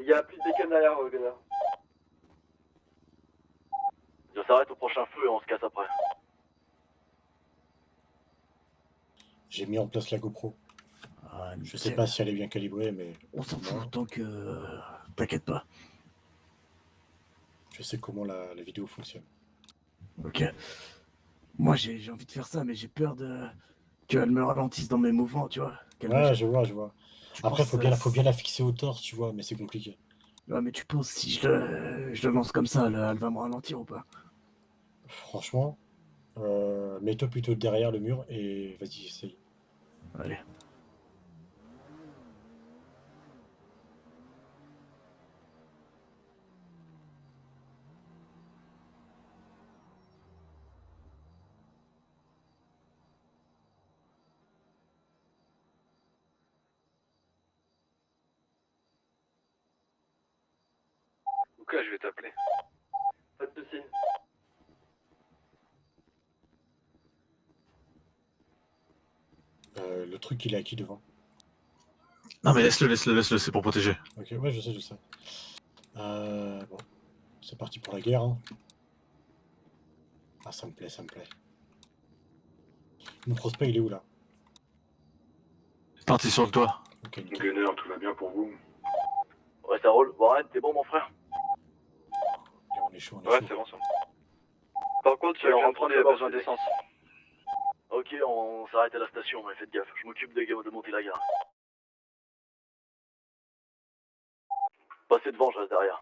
Il y a plus de bécane derrière, Gunnar. On s'arrête au prochain feu et on se casse après. J'ai mis en place la GoPro. Ah, Je sais pas si elle est bien calibrée, mais on s'en moi, fout tant que... T'inquiète pas. je sais comment la vidéo fonctionne. Ok. Moi j'ai envie de faire ça, mais j'ai peur de... qu'elle me ralentisse dans mes mouvements, tu vois. Ouais, je vois. Tu Après, penses, faut bien la fixer au torse, tu vois, mais c'est compliqué. Ouais, mais tu penses si je le lance comme ça, elle va me ralentir ou pas? Franchement, mets-toi plutôt derrière le mur et vas-y, essaye. Allez. Ok, je vais t'appeler. Pas de soucis. Le truc, il est à qui devant? Non mais laisse-le, c'est pour protéger. Ok, ouais, je sais. Bon, c'est parti pour la guerre. Hein. Ah, ça me plaît. Mon prospect, il est où là? Parti sur le toit. Ok, nickel. Gunner, tout va bien pour vous? Ouais, ça roule. Bon, arrête, t'es bon, mon frère? Allez, on est chaud. Ouais, c'est bon ça. Par contre, Et on je reprend il a le besoin d'essence. Ok, on s'arrête à la station, mais faites gaffe. Je m'occupe de monter la gare. Passez devant, je reste derrière.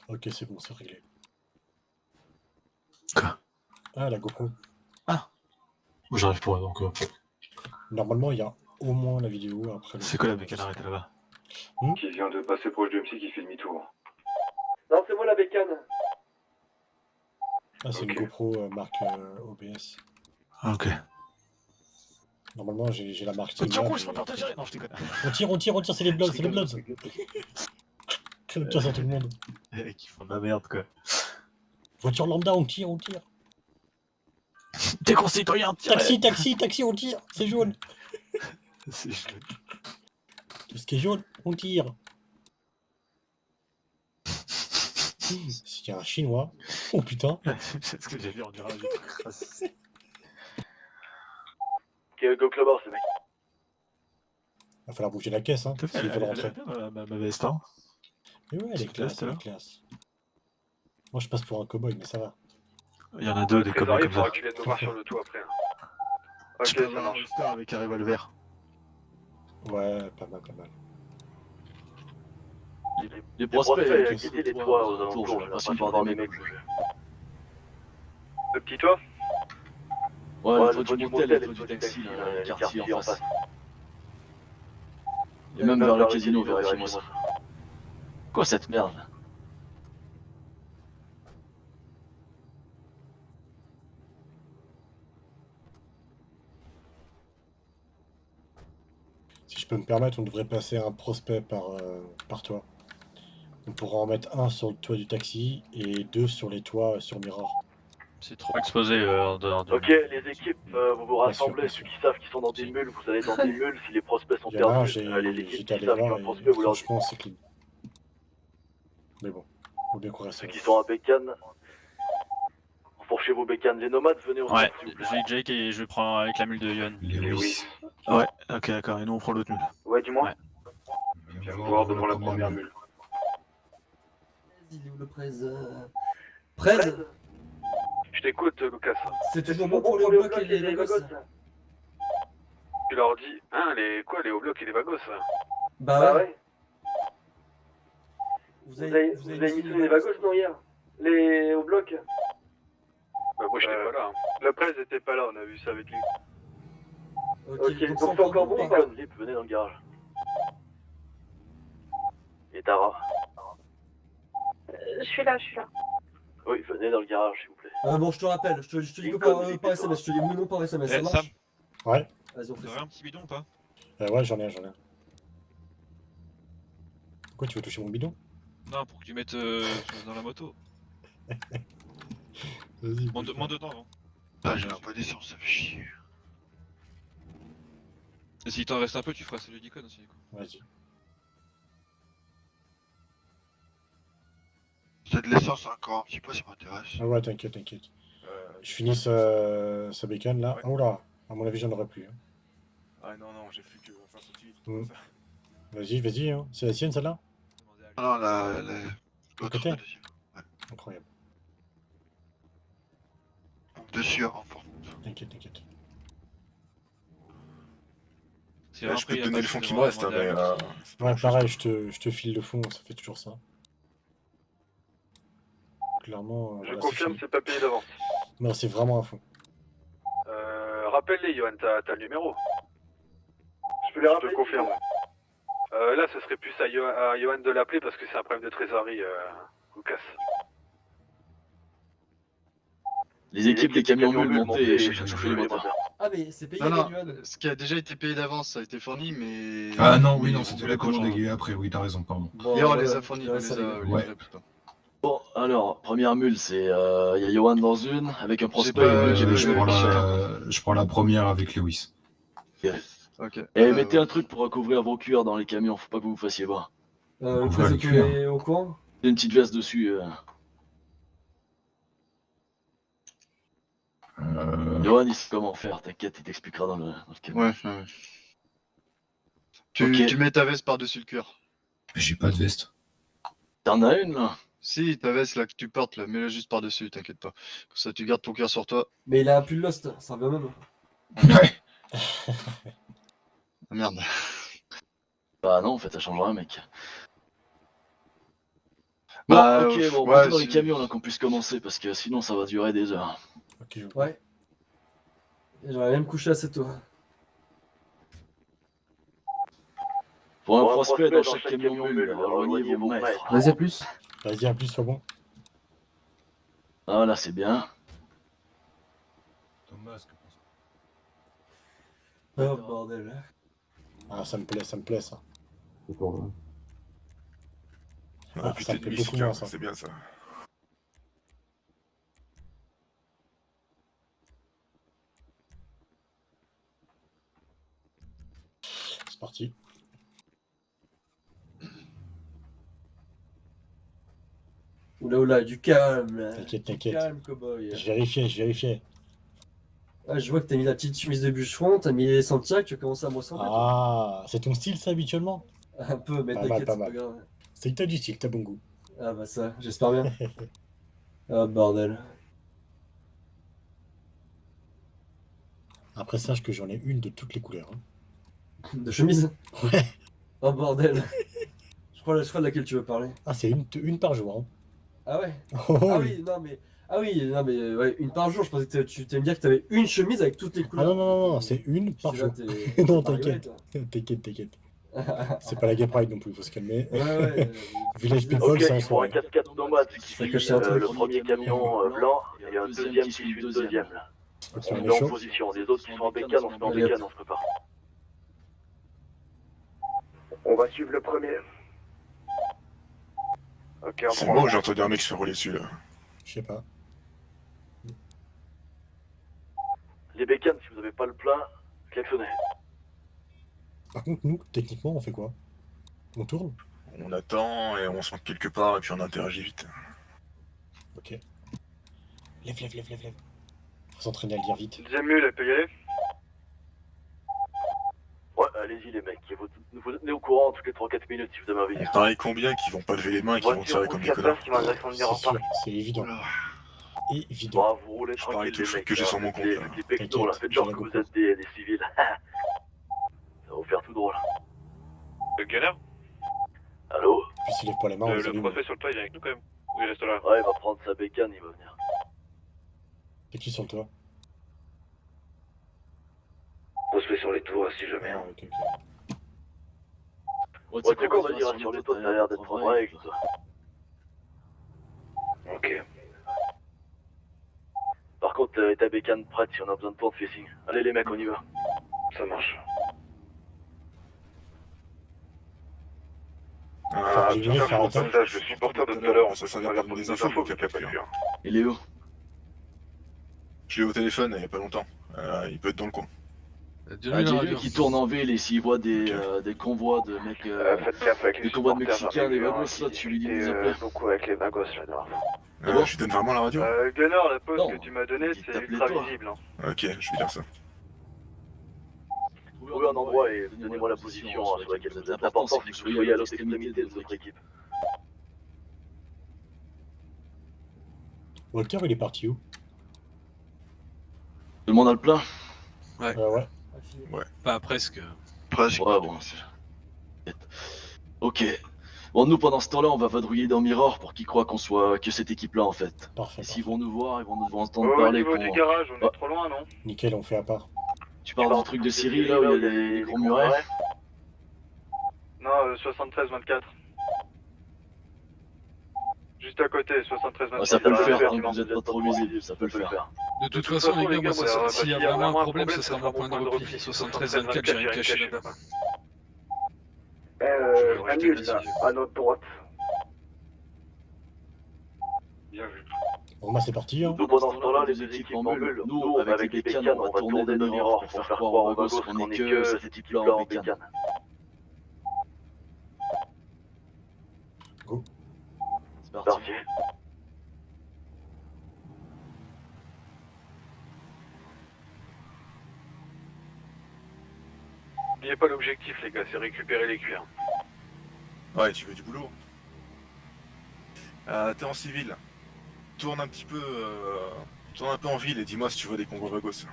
Ok, c'est bon, c'est réglé. Quoi? Ah, la GoPro. Moi j'arrive pour donc. Normalement, il y a au moins la vidéo après. C'est quoi la bécane arrêtée là-bas? Qui vient de passer proche de MC qui fait demi-tour. Non, c'est moi la bécane. Ah, c'est Ok. une GoPro marque OBS. Ok. Normalement, j'ai la marque. Tire Sigma, rouge, je mais peux pas après- protéger. Non, je déconne. On tire, c'est les Bloods, c'est les Bloods. Tire sur tout le monde. Les mecs, ils font de la merde quoi. Voiture lambda, on tire. T'es concitoyen, tire. Taxi, on tire. C'est jaune. C'est chaud. Tout ce qui est jaune, on tire. S'il y a un chinois. Oh putain. C'est ce que j'ai vu en dirait un crasse. Ok, go clubber, ces mecs. Va falloir bouger la caisse, hein. S'ils veulent rentrer. Ma veste, hein. Mais ouais, elle est C'est classe, classe, elle est alors. classe. Moi, je passe pour un cowboy, mais ça va. Il y en a deux des copains Trésorier, comme faudra ça. que tu viennes me voir sur le toit après. Ok, Tu peux ça avoir un marche. holster avec un revolver. Ouais, pas mal. Les prospects, ok, quittez les toits aux alentours, j'ai l'impression d'avoir des mecs. Le petit toit? Ouais, le toit du motel et le toit du taxi, là, les quartiers en face. Et même vers le casino, vérifiez-moi ça. Quoi cette merde? Si je peux me permettre, on devrait passer un prospect par toit. On pourra en mettre un sur le toit du taxi et deux sur les toits sur Mirror. C'est trop exposé en dehors du. Ok, les équipes, vous vous Bien sûr, rassemblez, bien ceux sûr. qui savent qu'ils sont dans des mules, vous allez dans des mules, si les prospects sont Il y en a un, perdus, les équipes j'étais qui allé savent qu'il y a voir un et prospect, vous leur dites. franchement, c'est clean. Mais bon, faut bien qu'on reste. Ceux qui sont à bécane, enfourchez vos bécanes. Les nomades, venez au Ouais, centre, s'il vous plaît. j'ai Jake et je prends avec la mule de Yon. Lewis. Ouais, ok, d'accord. Et nous on prend l'autre mule. Ouais, dis-moi. Ouais. Viens me voir devant la première mule. Il est où le prez Prez Je t'écoute, Lucas. C'est toujours bon pour les hauts blocs et les bagos. Tu leur dis, hein, les hauts blocs et les bagos, ça. Bah ouais. Vous avez missionné les bagos, non, hier? Les au bloc? Bah, moi, j'étais pas là. Hein. Le presse était pas là, on a vu ça avec lui. Ok, donc c'est c'est encore bon ou pas? Bécane, Zip, venez dans le garage. Et Tara? Je suis là. Oui, venez dans le garage, s'il vous plaît. Bon, je te rappelle, je te dis Une que conne, par SMS, je te dis mon nom par SMS, ça Eh, marche? Ouais, Vas-y, on fait ça. un petit bidon ou pas? ouais, j'en ai un. Pourquoi tu veux toucher mon bidon? Non, pour que tu mettes dans la moto. Vas-y. Monte dedans, non? Ah, j'ai un peu d'essence, ça fait chier. Et s'il t'en reste un peu, tu feras celui d'Icon aussi. Quoi. Vas-y. C'est de l'essence encore un petit peu, ça m'intéresse. Ah ouais, t'inquiète, t'inquiète. Je finis sa bacon là. Ouais. Oh là, à mon avis, j'en aurai plus. Hein. Ah non, non, j'ai plus que 20 centilitres. Mm. Vas-y, vas-y. Hein. C'est la sienne celle-là? Ah non, l'autre, côté la deuxième. Incroyable. Dessus avant, fort. T'inquiète, t'inquiète. Si Là, vraiment je peux après, te il y a donner pas le fond de qui me reste, hein, mais. vraiment c'est pas Ouais, grand-chose. pareil, je te file le fond, ça fait toujours ça. Clairement, Je voilà, confirme, fini. c'est pas payé d'avance. Non, c'est vraiment un fond. Rappelle-les, Johan, t'as le numéro. Je peux les Je rappeler te confirme. Là, ce serait plus à Johan de l'appeler parce que c'est un problème de trésorerie, Lucas. Les équipes des camions mules montées et chauffer les moteurs. Ah, mais c'est payé, Non, non, Yuan. ce qui a déjà été payé d'avance, ça a été fourni, mais. Ah non, oui, non, on c'était voulait la commande qu'on change. égayée après, oui, t'as raison, pardon. Bon, Hier, on voilà, les a fournis, on les ça, a. les gars. Ouais. Bon, alors, première mule, c'est. Y a Johan dans une, avec un prospect. pas- et une j'ai mule. Je prends la première avec Lewis. Ok. Et mettez un truc pour recouvrir vos cuirs dans les camions, faut pas que vous vous fassiez voir. Le On va président le cuire. est au courant? Une petite veste dessus. Johan, il sait comment faire, t'inquiète, il t'expliquera dans le camion. Ouais, ouais. Tu, Ok. tu mets ta veste par-dessus le cuir. J'ai pas de veste. T'en as une là? Si, ta veste là que tu portes, là, mets-la juste par-dessus, t'inquiète pas. Comme ça, tu gardes ton cuir sur toi. Mais il a un pull Lost, ça revient même. Ouais. Ah, merde. Bah non, en fait, ça change rien, mec. Bon, Bah, ok, bon, ouais, montez dans les c'est- camions là qu'on puisse commencer, parce que sinon ça va durer des heures. Ok, je- Ouais. Et j'aurais même couché assez tôt. Pour un prospect dans chaque camion mule, rejoignez vos maîtres. Vas-y, à plus. Vas-y, à plus, sois bon. Ah là, c'est bien. Ton masque. Oh bordel. Ah, ça me plaît, ça. Ah, Ah, putain, ça me de plaît musique, beaucoup moins, hein, ça. c'est bien ça. C'est parti. Oula oula, du calme. là. T'inquiète, Du t'inquiète. calme, cowboy. Je vérifiais. Ah, je vois que t'as mis la petite chemise de bûcheron, t'as mis les Santiago, tu commences à me ressembler. toi. Ah, c'est ton style, ça, habituellement? Un peu, mais Pas mal, t'inquiète, pas c'est pas mal. grave. C'est que t'as du style, t'as bon goût. Ah bah ça, j'espère bien. Ah bordel. Après, sache que j'en ai une de toutes les couleurs. Hein. De chemise? Ouais. Oh bordel. Je crois de laquelle tu veux parler. Ah, c'est une par jour. Hein. Ah ouais? Oh, Ah oui. oui, non mais... Ah oui, non mais ouais, une par jour, je pensais que tu allais me dire que t'avais une chemise avec toutes les Ah couleurs. non, c'est une par Je suis là, jour. t'es- Non, t'es pas rigolé, t'inquiète. T'inquiète. toi. C'est pas la Gay Pride non plus, faut se calmer. Ouais. Village People, Ok, c'est en il faut un soirée. 4x4 nomade qui Ça suit cache un truc. le premier camion blanc et un deuxième qui suit le deuxième. Là. Ok, On on est est en chaud. position. Les autres qui sont en bécane, on se met en Allez, bécane, on se prépare. On va suivre le premier. Ok, C'est moi ou j'ai entendu un mec se faire rouler dessus là? Je sais pas. Les bécanes, si vous avez pas le plein, klaxonnez. Par contre, nous, techniquement, on fait quoi? On tourne? On attend et on se met quelque part et puis on interagit vite. Ok. Lève. Faut s'entraîner à le dire vite. Deuxième mule, elle peut y aller? Ouais, allez-y les mecs, vous tenez au courant toutes les 3-4 minutes si vous avez envie. On parie combien qui vont pas lever les mains et qui vont tirer comme des connards? qui va direction de C'est venir en sûr, Paris. c'est évident. Évident. Bon, vous roulez Je parie tranquille tout le les fric mecs. que j'ai sur mon compte, là. Avec les pectos là, T'inquiète, faites genre j'ai que la vous GoPro. êtes des civils. Ça va vous faire tout drôle. Le gunner Puis s'il lève pas les mains, on les Le allume. prospect sur le toit, il est avec nous quand même. Ou il reste là? Ouais, il va prendre sa bécane, il va venir. C'est qui sur le toit? Prospect sur les tours si jamais. Ah, ok. Ouais, tu sais quoi, on va dire sur les toits, ça a l'air d'être en règle. Ok. Par contre, ta bécane prête, si on a besoin de toi, on te fait signe. Allez les mecs, on y va. Ça marche. Faire allumer, Tiens, faire au éteindre. passage, le supporter de tout à l'heure, on peut Ça se servir servir pour pour des des infos, infos, qu'il qu'il y a n'y pas a pas de de Il est où? Je l'ai au téléphone il y a pas longtemps. Il peut être dans le coin. Dis-lui la Dis-lui radio. qu'il tourne en ville et s'il voit des convois de mecs. Faites gaffe avec les Des convois de supporters Mexicains, des réguliers, vagos, qui là, tu lui dis de nous discutaient, appeler. beaucoup avec les vagos là-dedans. Ah bon Je lui donne vraiment la radio. Gunnar, la pause Non, que tu m'as donnée, il c'est t'appelait ultra toi. visible. Hein. Ok, je vais dire ça. Trouvez un endroit et donnez-moi la position sur laquelle vous êtes. L'important, c'est que vous soyez à l'autre extrémité de votre équipe. Walker, il est parti où? Tout le monde a le plein? Ouais. Pas presque. Presque. Ouais, bon. Ok. Bon, nous, pendant ce temps-là, on va vadrouiller dans Mirror pour qu'ils croient que cette équipe-là, en fait. Parfait. Et s'ils parfait. vont nous voir, ils vont nous entendre Au parler. niveau du garage, on est trop loin, non? Nickel, on fait à part. Tu parles du truc de Syrie, là, où il y a des gros murets? Non, 73-24. Juste à côté, 73-24. Ça peut le faire, tant que vous êtes pas trop visible, ça peut le faire. De toute façon, les gars, moi, ça, s'il y a bah, vraiment un problème, ce sera mon point de repli. 73-24, j'ai rien caché là-bas. un Amul, là, à notre droite. Bien vu. Bon, bah, c'est parti, hein. Nous, pendant ce temps-là, les équipes en bulle, nous, avec les bécanes, on va tourner de Mirror pour faire croire aux gosses qu'on est que cette équipe-là en bécane. Go. C'est parti. N'oubliez pas l'objectif, les gars, c'est récupérer les cuirs. Ouais, tu veux du boulot. T'es en civil. Tourne un petit peu. Tourne un peu en ville et dis-moi si tu vois des convois vagos.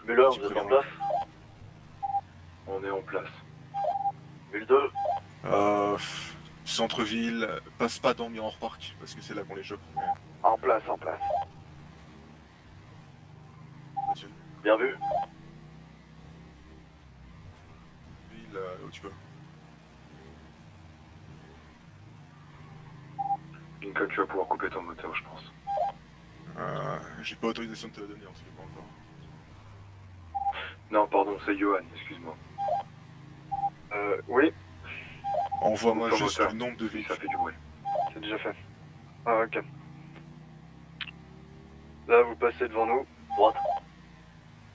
Muller, Tu vous êtes en préviens. place? On est en place. Mule 2? Centre-ville, passe pas dans Mirror Park parce que c'est là qu'on les chope. Mais... En place, en place. Continue. Bien vu. Ville, où tu peux. Lincoln, tu vas pouvoir couper ton moteur, je pense. J'ai pas autorisation de te la donner en tout cas pas encore. Non, pardon, c'est Johan, excuse-moi. Oui, Envoie-moi Ton juste moteur. le nombre de ça véhicules. fait du bruit. C'est déjà fait. Ah, ok. Là, vous passez devant nous. Droite.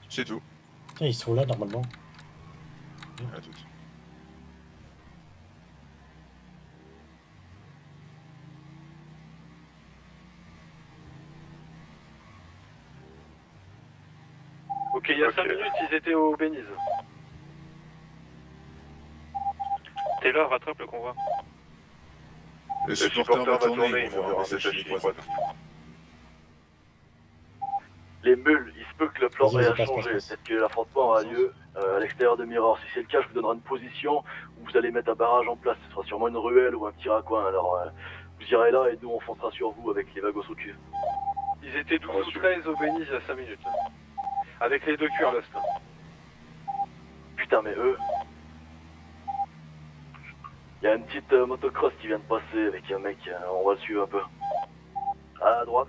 C'est tout. Tiens, ils sont là, normalement. À tout. Ok, il y a 5 minutes, ils étaient au Benize. Taylor, rattrape le convoi. Le supporter va tourner, il va voir un message chez les croisades. Les mules, il se peut que le plan Vas-y, ait vas-y, passe, changé. passe. Peut-être que l'affrontement aura lieu à l'extérieur de Mirror. Si c'est le cas, je vous donnerai une position où vous allez mettre un barrage en place. Ce sera sûrement une ruelle ou un petit raccoin. Alors, vous irez là et nous, on foncera sur vous avec les vagos au cul. Ils étaient 12 ou 13 au Benize il y a 5 minutes. Là. Avec les deux cuirs Lost. Putain, mais eux... Il y a une petite motocross qui vient de passer avec un mec. On va le suivre un peu. À droite.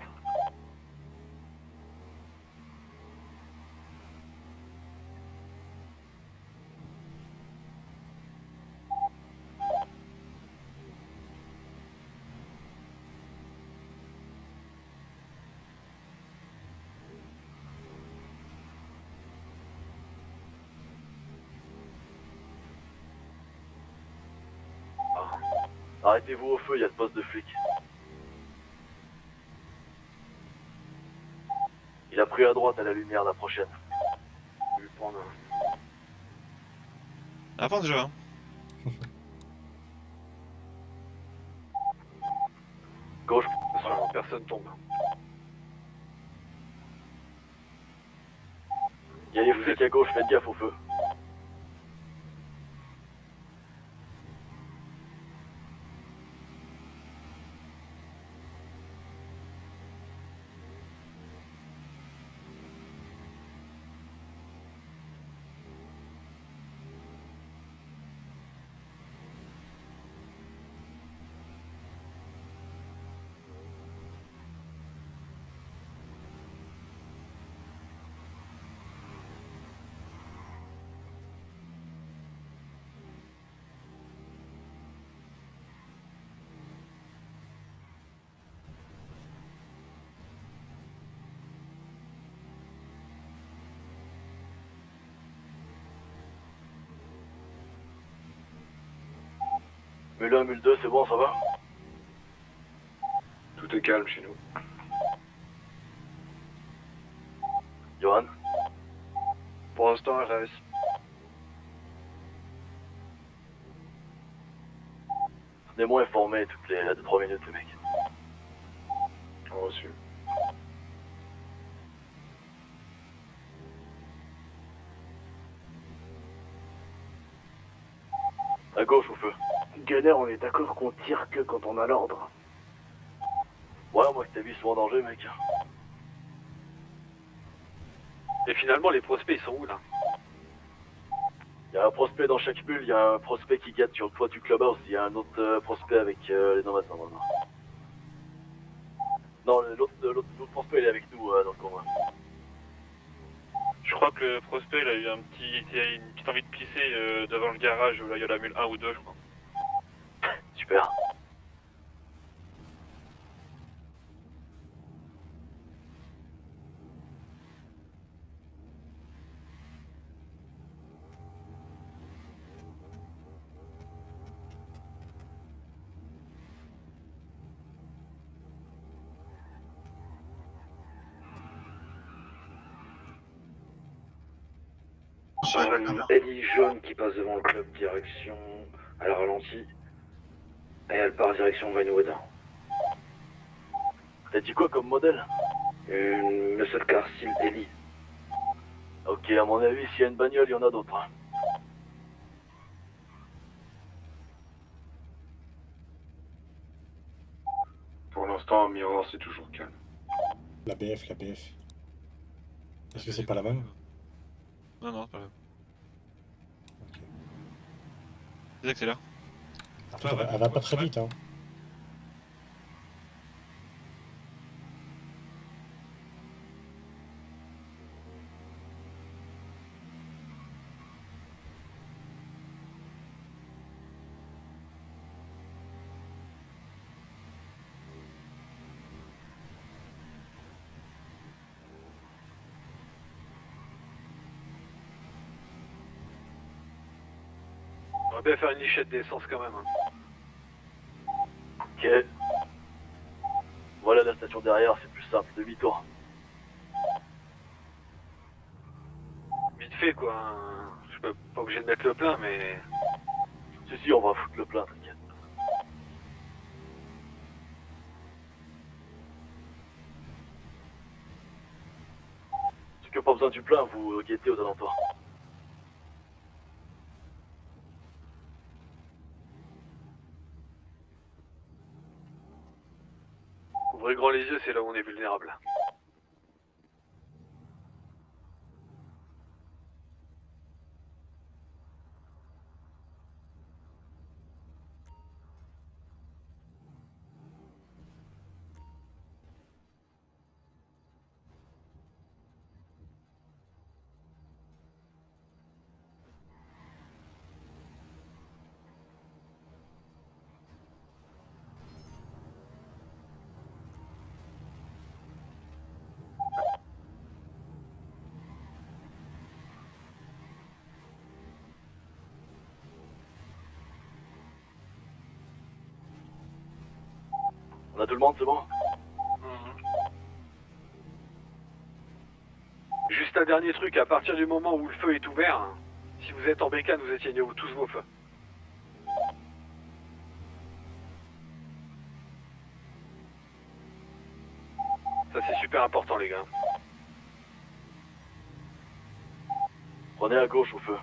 Arrêtez-vous au feu, il y a le poste de flic. Il a pris à droite à la lumière la prochaine. Je vais prendre un... Avant déjà. Gauche. Attention, personne tombe. Il y a les flics à gauche, faites gaffe au feu. Mule 1, Mule 2, c'est bon, ça va? Tout est calme chez nous. Johan? Pour l'instant, elle reste. Tenez-moi informé toutes les 2-3 minutes, les mecs. Reçu. À gauche, au feu. Gunner, on est d'accord qu'on tire que quand on a l'ordre. Ouais, moi, que ta vie soit en danger, mec. Et finalement, les prospects, ils sont où là? Il y a un prospect dans chaque bulle, il y a un prospect qui guette sur le toit du clubhouse, il y a un autre prospect avec les nomades normalement. Non, l'autre prospect il est avec nous dans le combat. Je crois que le prospect, il a eu une petite envie de pisser devant le garage où là, il y a la mule 1 ou 2, je crois. Super. Ellie jaune qui passe devant le club, direction. Elle ralentit. Et elle part direction Vinewood. T'as dit quoi comme modèle? Une muscle car style Ellie. Ok, à mon avis, s'il y a une bagnole, il y en a d'autres. Hein. Pour l'instant, Mirror, c'est toujours calme. La BF, la BF. Est-ce que c'est pas la même? Non, non, pas là. Ok. Désaccélère. En fait, elle va pas très vite, hein. On va bien faire une lichette d'essence quand même. Hein. Ok. Voilà la station derrière, c'est plus simple, demi-tour. Vite fait quoi. Hein. Je suis pas obligé de mettre le plein, mais. Si, on va foutre le plein, t'inquiète. Ceux qui n'ont pas besoin du plein, vous guettez aux alentours. Ouvrez grand les yeux, c'est là où on est vulnérable. On a tout le monde, c'est bon? Juste un dernier truc, à partir du moment où le feu est ouvert, si vous êtes en bécane, vous éteignez tous vos feux. Ça c'est super important les gars. Prenez à gauche au feu.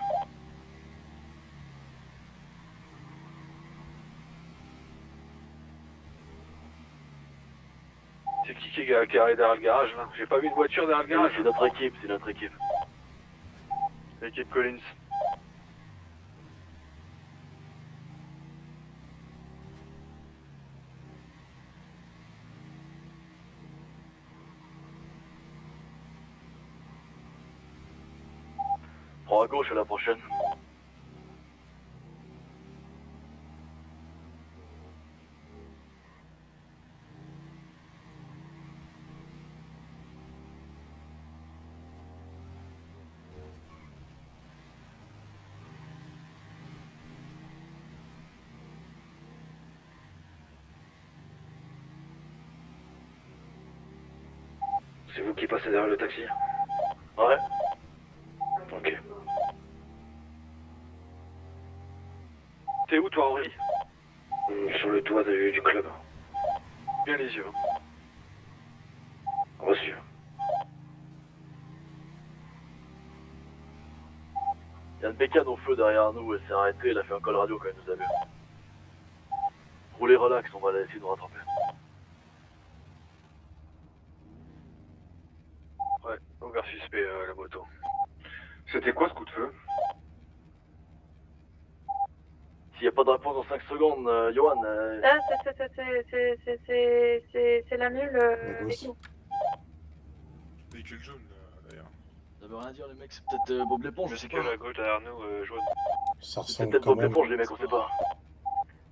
C'est qui est garé derrière le garage là? J'ai pas vu de voiture derrière le garage. C'est notre équipe, c'est notre équipe. L'équipe Collins. Prends à gauche à la prochaine. C'est vous qui passez derrière le taxi? Ouais. Ok. T'es où toi, Henri? Sur le toit du club. Bien les yeux. Reçu. Il y a une bécane au feu derrière nous, elle s'est arrêtée, elle a fait un call radio quand elle nous a vu. Roulez relax, on va essayer de nous rattraper. Ouais, ouvert suspect la moto. C'était quoi ce coup de feu? S'il n'y a pas de réponse dans 5 secondes, Johan, Là, c'est la mule. gosse. Véhicule jaune, d'ailleurs. Ça veut rien dire, les mecs, c'est peut-être Bob l'éponge, je sais pas. à gauche derrière nous, jaune. Ça c'est ressemble peut-être quand Bob même. l'éponge, les mecs, on sait pas.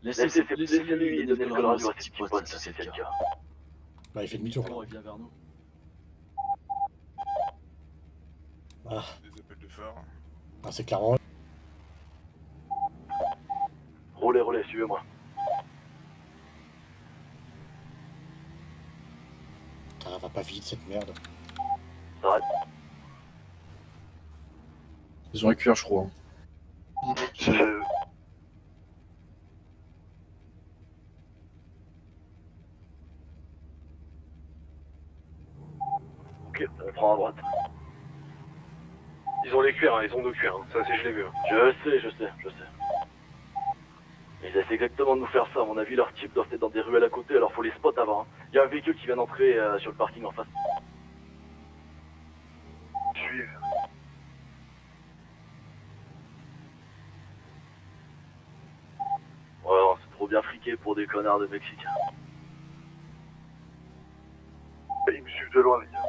Laissez-lui donner le call radio à ses petits potes, si c'est le cas. Bah, il fait demi-tour. Il vient vers nous. Ah, Des appels de phare. ah c'est clairement. Roulez, suivez-moi. Putain, elle va pas vite cette merde. Ça arrête. Ils ont un cuir, je crois. Ok, on prend à droite. Ils ont les cuirs, ils ont nos cuirs, ça c'est je l'ai vu. Je sais. Ils essaient exactement de nous faire ça, à mon avis leurs types doivent être dans des ruelles à côté, alors faut les spots avant. Il y a un véhicule qui vient d'entrer sur le parking en face. Suivez. Ouais, non, c'est trop bien friqué pour des connards de Mexicains. Ils me suivent de loin les gars.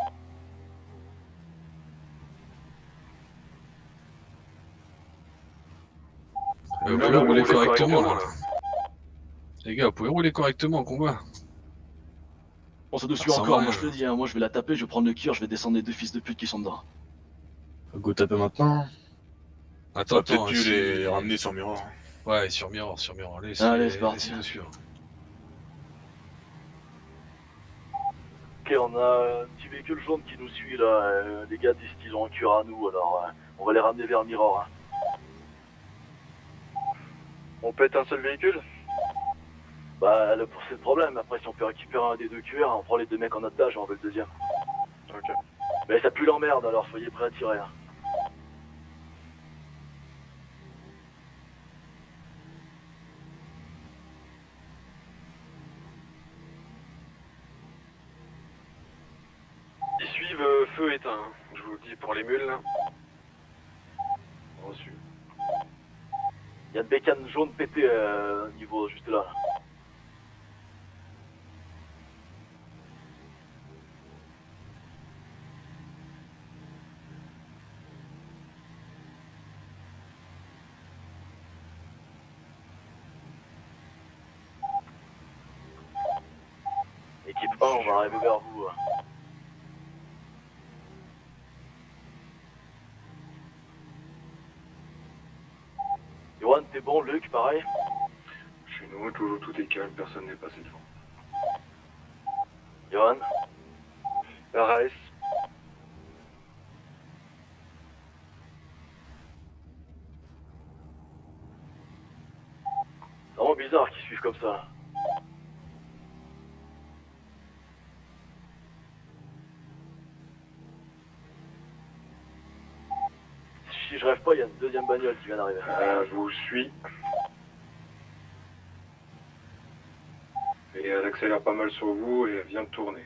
Vous Là, pouvez vous rouler roulez correctement, correctement, là. Les gars, vous pouvez rouler correctement en combat. On se dessus Ça encore, va, moi je te le dis, hein, moi je vais la taper, je vais prendre le cuir, je vais descendre les deux fils de pute qui sont dedans. Go taper maintenant. On Attends, va peut-être attends. mieux si- les ramener sur Mirror. Ouais, sur Mirror. Allez, c'est parti. laissez-nous suivre. Ok, on a un petit véhicule jaune qui nous suit là, les gars disent qu'ils ont un cure à nous, alors on va les ramener vers Mirror. Hein. On pète un seul véhicule? Bah, c'est le problème, après si on peut récupérer un des deux cuirs, on prend les deux mecs en otage et on veut le deuxième. Ok. Mais ça pue l'emmerde, alors soyez prêts à tirer. Hein. Ils suivent feu éteint, hein. Je vous le dis pour les mules là. Reçu. Il y a une bécane jaune pétée au niveau juste là. Équipe 1, on va arriver vers vous. Johan, t'es bon, Luc, pareil? Chez nous, toujours tout est calme, personne n'est passé devant. Johan? RAS. C'est vraiment bizarre qu'ils suivent comme ça. Si je rêve pas, il y a une deuxième bagnole qui vient d'arriver. Je vous suis. Et elle accélère pas mal sur vous et elle vient de tourner.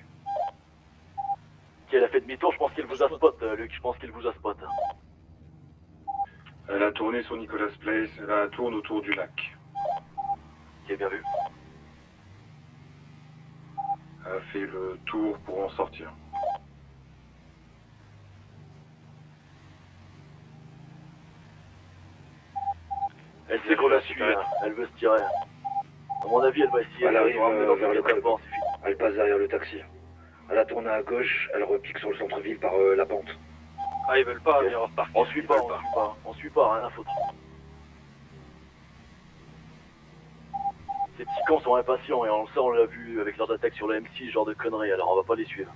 Ok, elle a fait demi-tour, je pense qu'il vous a spot, Luc, je pense qu'il vous a spot. Elle a tourné sur Nicolas Place, elle tourne autour du lac. Ok, bien vu. Elle a fait le tour pour en sortir. Elle sait qu'on la suit, hein. Elle veut se tirer. À mon avis, elle va essayer Elle de arrive nous ramener dans vers le le club. catapult, c'est fini. Elle passe derrière le taxi. Elle a tourné à gauche, elle repique sur le centre-ville par la pente. Ah, ils veulent pas, Ok. Mirror Park. On suit pas, on suit pas, rien à foutre. Ces petits cons sont impatients et on le sait, on l'a vu avec leurs attaques sur le M6, genre de conneries, alors on va pas les suivre.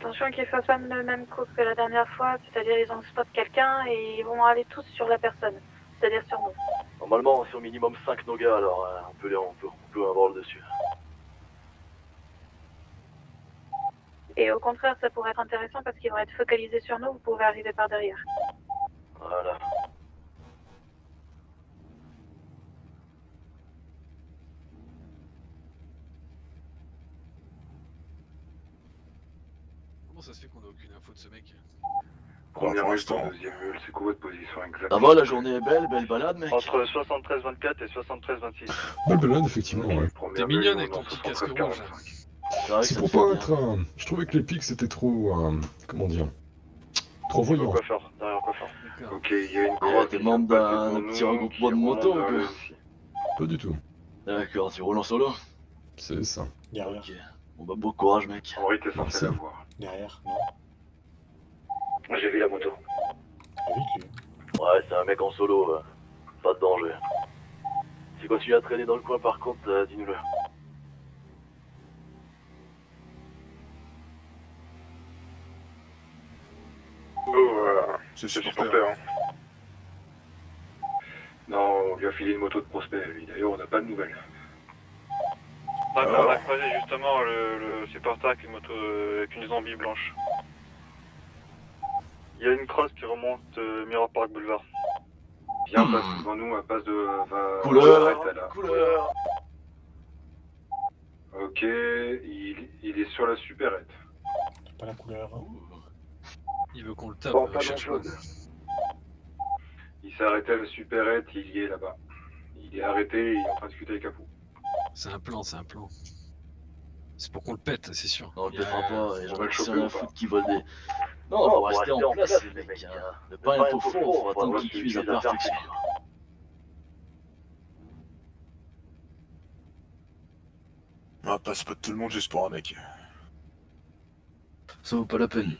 Attention qu'ils fassent pas le même coup que la dernière fois, c'est-à-dire ils ont spot quelqu'un et ils vont aller tous sur la personne, c'est-à-dire sur nous. Normalement, c'est au minimum 5 Noga, alors on peut avoir le dessus. Et au contraire, ça pourrait être intéressant parce qu'ils vont être focalisés sur nous, vous pouvez arriver par derrière. Voilà. Comment ça se fait qu'on a aucune info de ce mec? Première instant. Deuxième mule, c'est quoi votre position exacte? Ça va, la journée est belle, belle balade, mec. Entre 73-24 et 73-26. Belle balade, effectivement, ouais. T'es mignonne avec ton petit casque rouge. C'est vrai que C'est ça pour te fait pas bien. être un... Je trouvais que les pics c'était trop... comment dire? Trop voyant. Coiffeur, derrière coiffeur. D'accord. Ok, il y a une Oh, croix t'es qui membre passe d'un devant petit nous, regroupement qui de motos, remonte ou vers quoi? le site. Pas du tout. D'accord, tu roules en solo? C'est ça. Derrière. Ok. Bon bah bon courage, mec. Henri, t'es Merci. censé la voir. Derrière, non. J'ai vu la moto. Très vite, lui. Ouais, c'est un mec en solo, pas de danger. S'il continue à traîner dans le coin par contre, dis-nous-le. C'est C'est supporter. supporter, hein. Non, on lui a filé une moto de prospect, lui. D'ailleurs, on n'a pas de nouvelles. On a croisé justement le supporter avec une moto, avec une zombie blanche. Il y a une crosse qui remonte Mirror Park Boulevard. Viens, passe devant nous, à passe de... Couleur, arrête, là. couleur. Ok, il est sur la supérette. C'est pas la couleur. Hein. Il veut qu'on le tape, Pantalon cherche pas. jaune. Il s'est arrêté à la supérette, il y est là-bas. Il est arrêté, il est en train de discuter avec Capou. C'est un plan, c'est un plan. C'est pour qu'on le pète, c'est sûr. Non, on le pètera pas, et on j'en va ai le plus choper rien ou à pas? foutre qui vole des... Non, faut rester en place, les mecs. Ne pas un peu fort, faut attendre qu'ils cuisent à perfection. On va pas spot tout le monde juste pour un mec. Ça vaut pas la peine.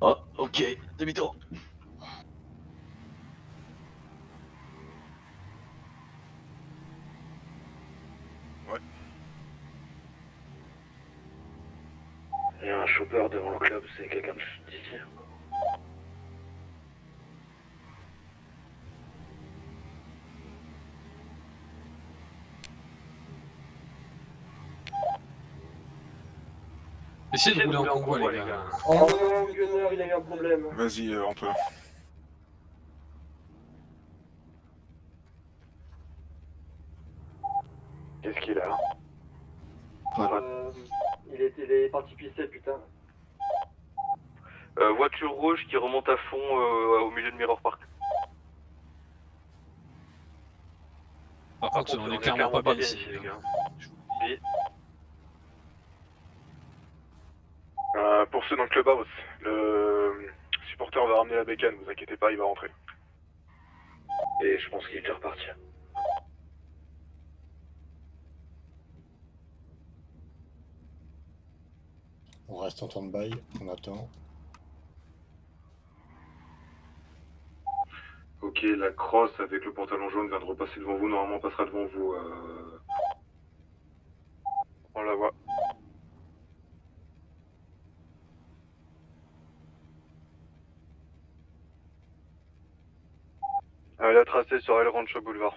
Ah, ok, demi-tour. Il y a un chopper devant le club, c'est quelqu'un d'ici. Essayez de rouler en convoi, les gars. Oh non, Gunner, il a eu un problème. Vas-y, on peut. Qu'est-ce qu'il a? Il est parti pisser, putain. Voiture rouge qui remonte à fond au milieu de Mirror Park. Par contre, on est clairement pas bien ici, les gars. Pour ceux dans le clubhouse, le supporter va ramener la bécane, vous inquiétez pas, il va rentrer. Et je pense qu'il est déjà reparti. On reste en stand-by, on attend. Ok, la crosse avec le pantalon jaune vient de repasser devant vous, normalement on passera devant vous. On la voit. Elle a tracé sur El Rancho Boulevard.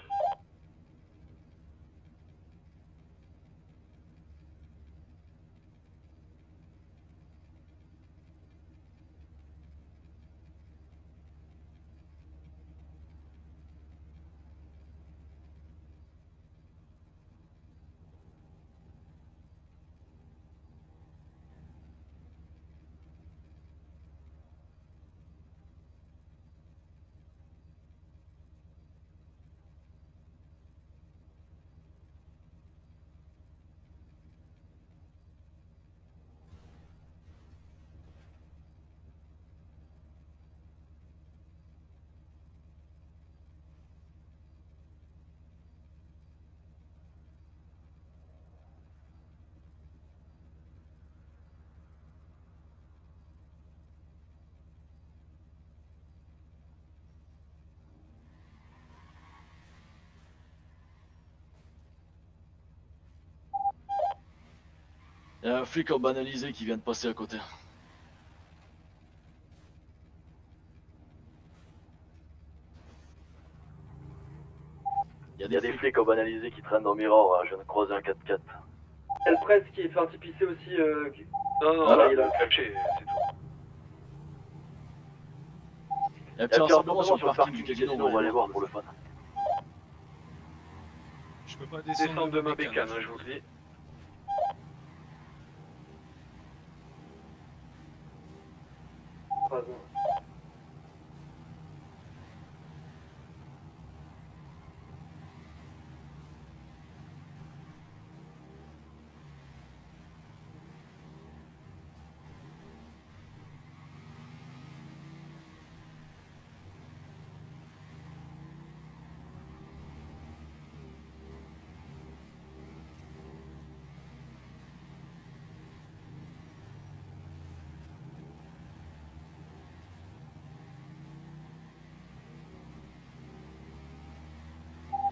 Y a un flic en banalisé qui vient de passer à côté. Il y a des flics en banalisé qui traînent dans Mirror, je viens de croiser un 4x4. Il y a le presse qui est fait un petit pisser aussi. Non, non, Voilà. là, il a caché, c'est tout. Y a un Il y petit a un rassemblement sur le parking du casino, on va aller voir pour le fun. Je peux pas Descendre de ma bécane, hein, je vous le dis.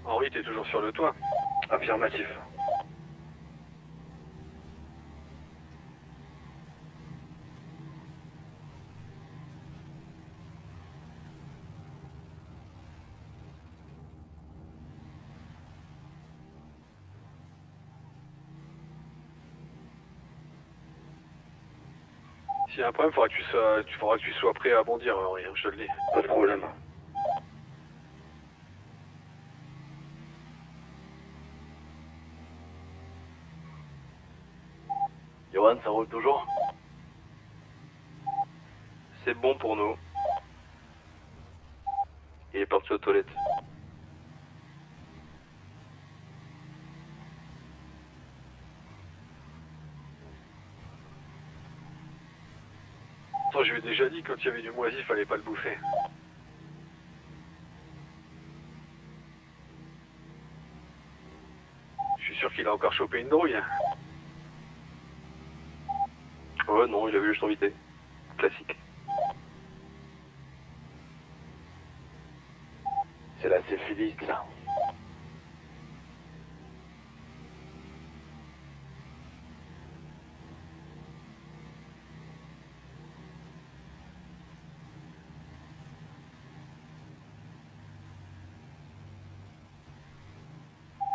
Henri, t'es toujours sur le toit? Affirmatif. S'il y a un problème, faudra que tu sois prêt à bondir, Henri, hein, je te le dis. Pas de problème. Johan, ça roule toujours? C'est bon pour nous. Il est parti aux toilettes. Attends, je lui ai déjà dit, quand il y avait du moisi, fallait pas le bouffer. Je suis sûr qu'il a encore chopé une douille. Ouais, non, il a vu juste invité. Classique. C'est la syphilis, là.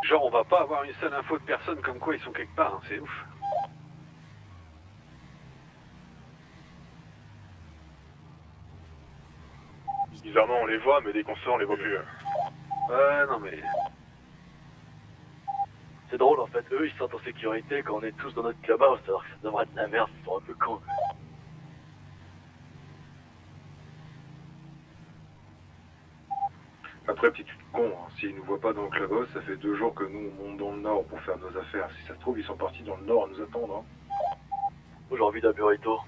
Genre, on va pas avoir une seule info de personne comme quoi ils sont quelque part, hein, c'est ouf. Bizarrement, on les voit, mais dès qu'on sort, on les voit plus. Ouais, non mais... C'est drôle en fait, eux ils se sentent en sécurité quand on est tous dans notre clubhouse, alors que ça devrait être l'inverse, ils sont un peu cons. Après, petit con, hein, s'ils nous voient pas dans le clubhouse, ça fait 2 jours que nous on monte dans le nord pour faire nos affaires. Si ça se trouve, ils sont partis dans le nord à nous attendre. Hein. Moi j'ai envie d'un burrito.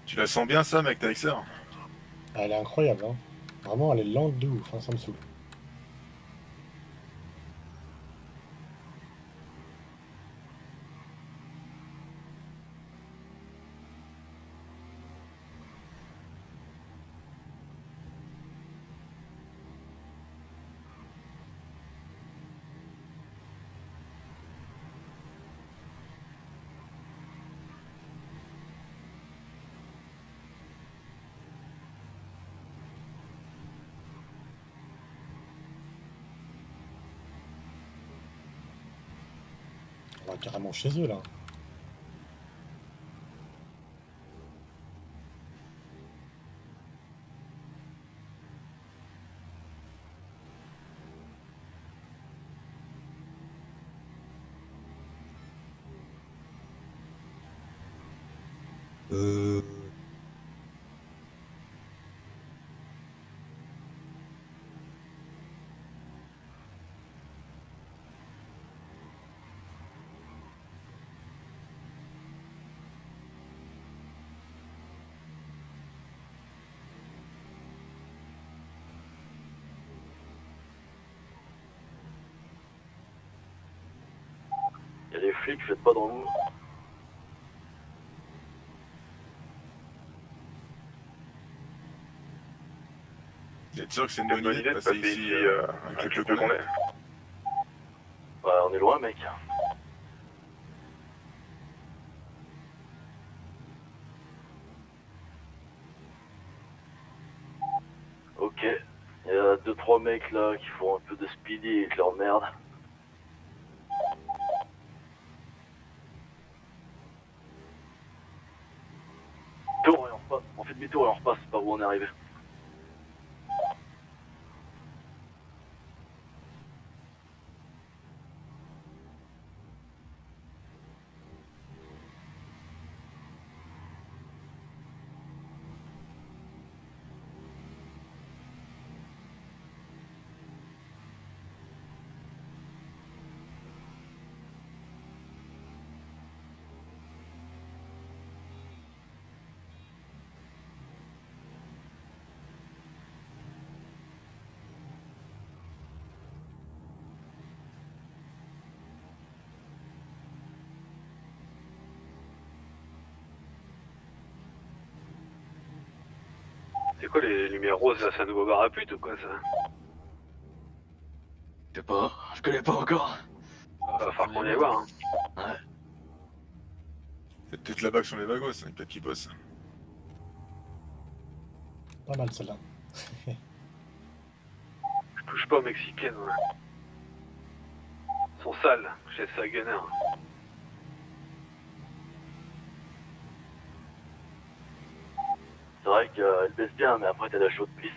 Tu la sens bien ça, mec, ta XR? Ah, elle est incroyable, hein. Vraiment, elle est lente de ouf, hein, ça me saoule. On va carrément chez eux, là. flics, faites pas dans le mou. C'est sûr que c'est une bonne idée de passer ici avec le peu qu'on est. Ouais, on est loin, mec. Ok. Il y a 2-3 mecs là qui font un peu de speedy avec leur merde. Tour et on repasse. On fait demi-tour et on repasse par où on est arrivé. C'est quoi les lumières roses là, c'est un nouveau bar à pute ou quoi ça? Je sais pas, je connais pas encore. Va falloir qu'on y aille voir. Hein. Ouais. C'est peut-être là-bas que sont les vagos, hein, peut-être qu'ils bossent. Pas mal celle-là. Je touche pas aux mexicaines. Ouais. Ils sont sales, j'ai ça à gunner. C'est vrai qu'elle baisse bien, mais après t'as la chaude pisse.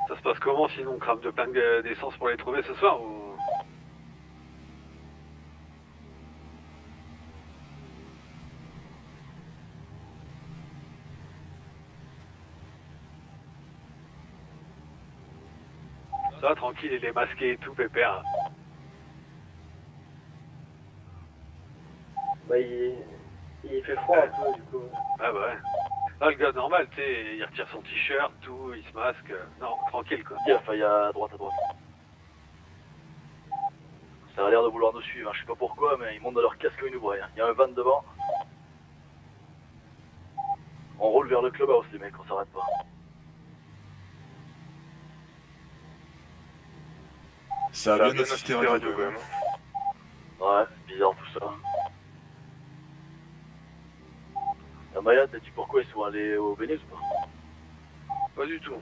Ça se passe comment sinon on crame de plein d'essence pour les trouver ce soir ou... Ça va tranquille, il est masqué et tout, pépère. Bah, il fait froid un peu, du coup. Ah bah ouais. Là, le gars normal, tu sais, il retire son t-shirt, tout, il se masque. Non, tranquille quoi. Gaffe, il y a à droite, à droite. Ça a l'air de vouloir nous suivre, hein. Je sais pas pourquoi, mais ils montent dans leur casque comme une ouvrée. Il y a un van devant. On roule vers le clubhouse, les mecs, on s'arrête pas. Ça a bien assisté radio quand même. Ouais, bizarre tout ça. La Maya, t'as dit pourquoi ils sont allés au Vénus ou pas? Pas du tout.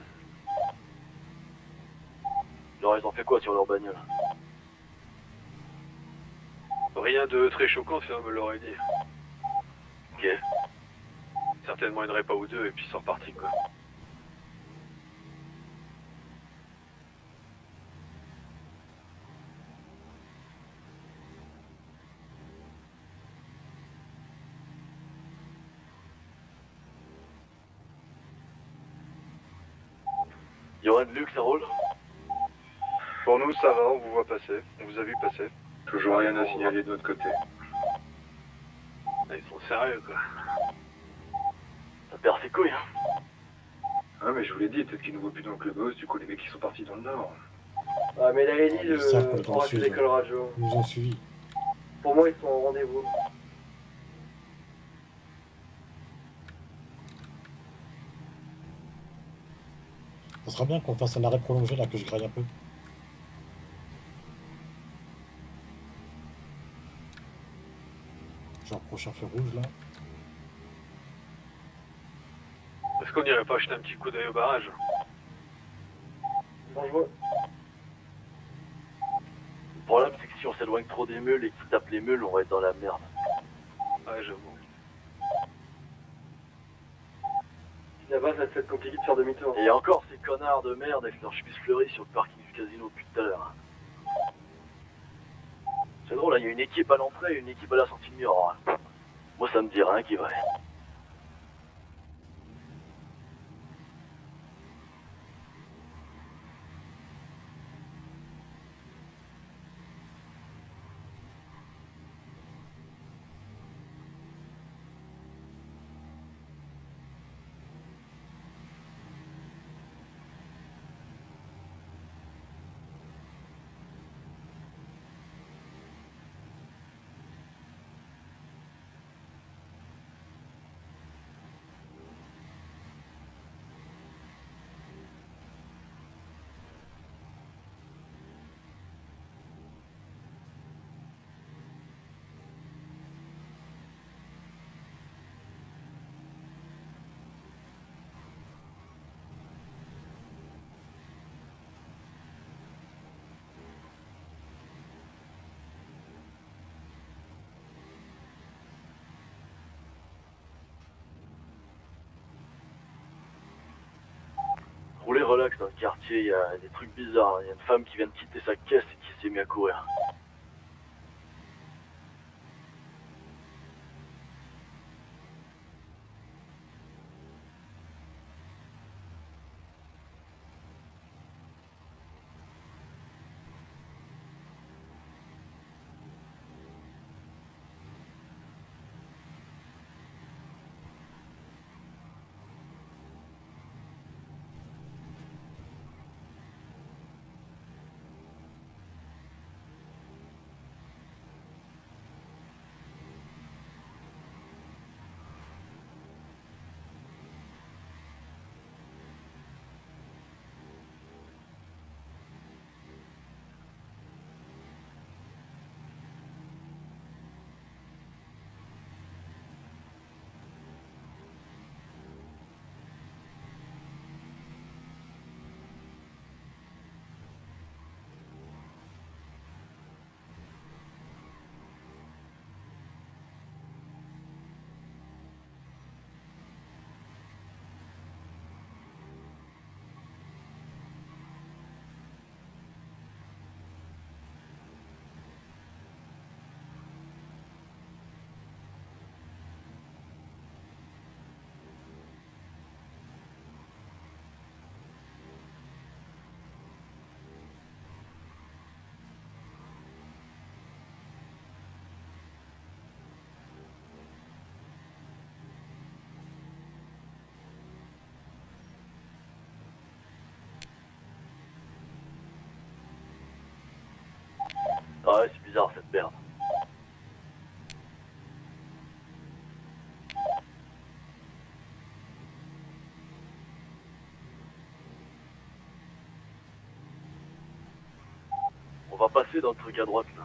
Alors ils ont fait quoi sur leur bagnole? Rien de très choquant, si on me l'aurait dit. Ok. Certainement une repas ou deux et puis ils sont repartis quoi. Y'aura de luxe, ça roule? Pour nous, ça va, on vous voit passer. On vous a vu passer. Toujours rien à signaler de notre côté. Ils sont sérieux quoi. Ça perd ses couilles, hein. Ah, mais je vous l'ai dit, peut-être qu'ils nous voient plus dans le clubhouse, du coup, les mecs qui sont partis dans le nord. Ah, mais la Ellie, Ils savent qu'on est dans le on sud. des Colorado. Ils nous ont suivis. Pour moi, ils sont au rendez-vous. Ça sera bien qu'on fasse un arrêt prolongé là, que je graille un peu. Genre prochain feu rouge là. Est-ce qu'on irait pas acheter un petit coup d'œil au barrage? Dangereux. Le problème, c'est que si on s'éloigne trop des meules et qu'ils tapent les meules, on va être dans la merde. Ouais, j'avoue. Là-bas, ça va être compliqué de faire demi-tour. Et encore ces connards de merde avec leurs chemises fleuries sur le parking du casino depuis tout à l'heure. C'est drôle, là, il y a une équipe à l'entrée et une équipe à la sortie de miroir. Moi, ça me dit rien qui va. relax dans le quartier, il y a des trucs bizarres. Il y a une femme qui vient de quitter sa caisse et qui s'est mise à courir. Ah ouais, c'est bizarre cette merde. On va passer dans le truc à droite là.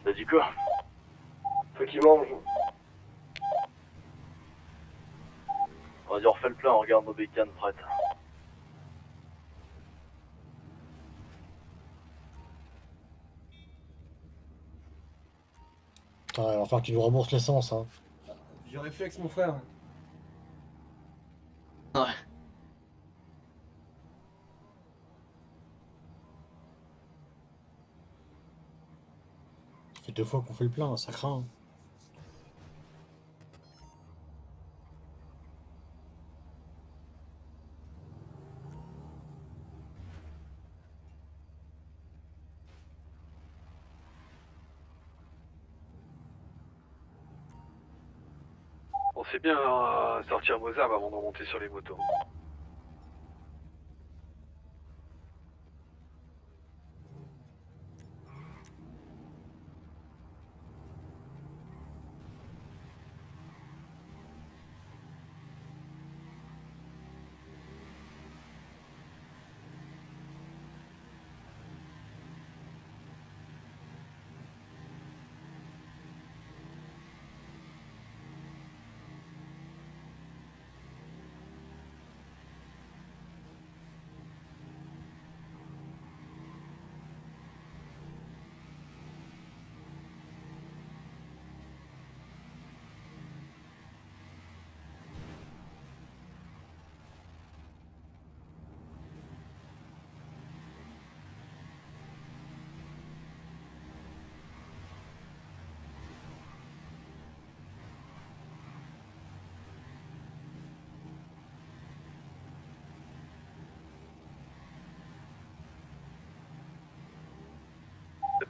T'as dit quoi? Faut qu'il mange. Vas-y, on refait le plein, on regarde nos bécanes prêtes. Putain, il va falloir qu'il nous rembourse l'essence, hein. Vieux réflexe, mon frère. Ouais. Ça fait 2 fois qu'on fait le plein, ça craint, hein. On sait bien sortir vos armes avant de remonter sur les motos.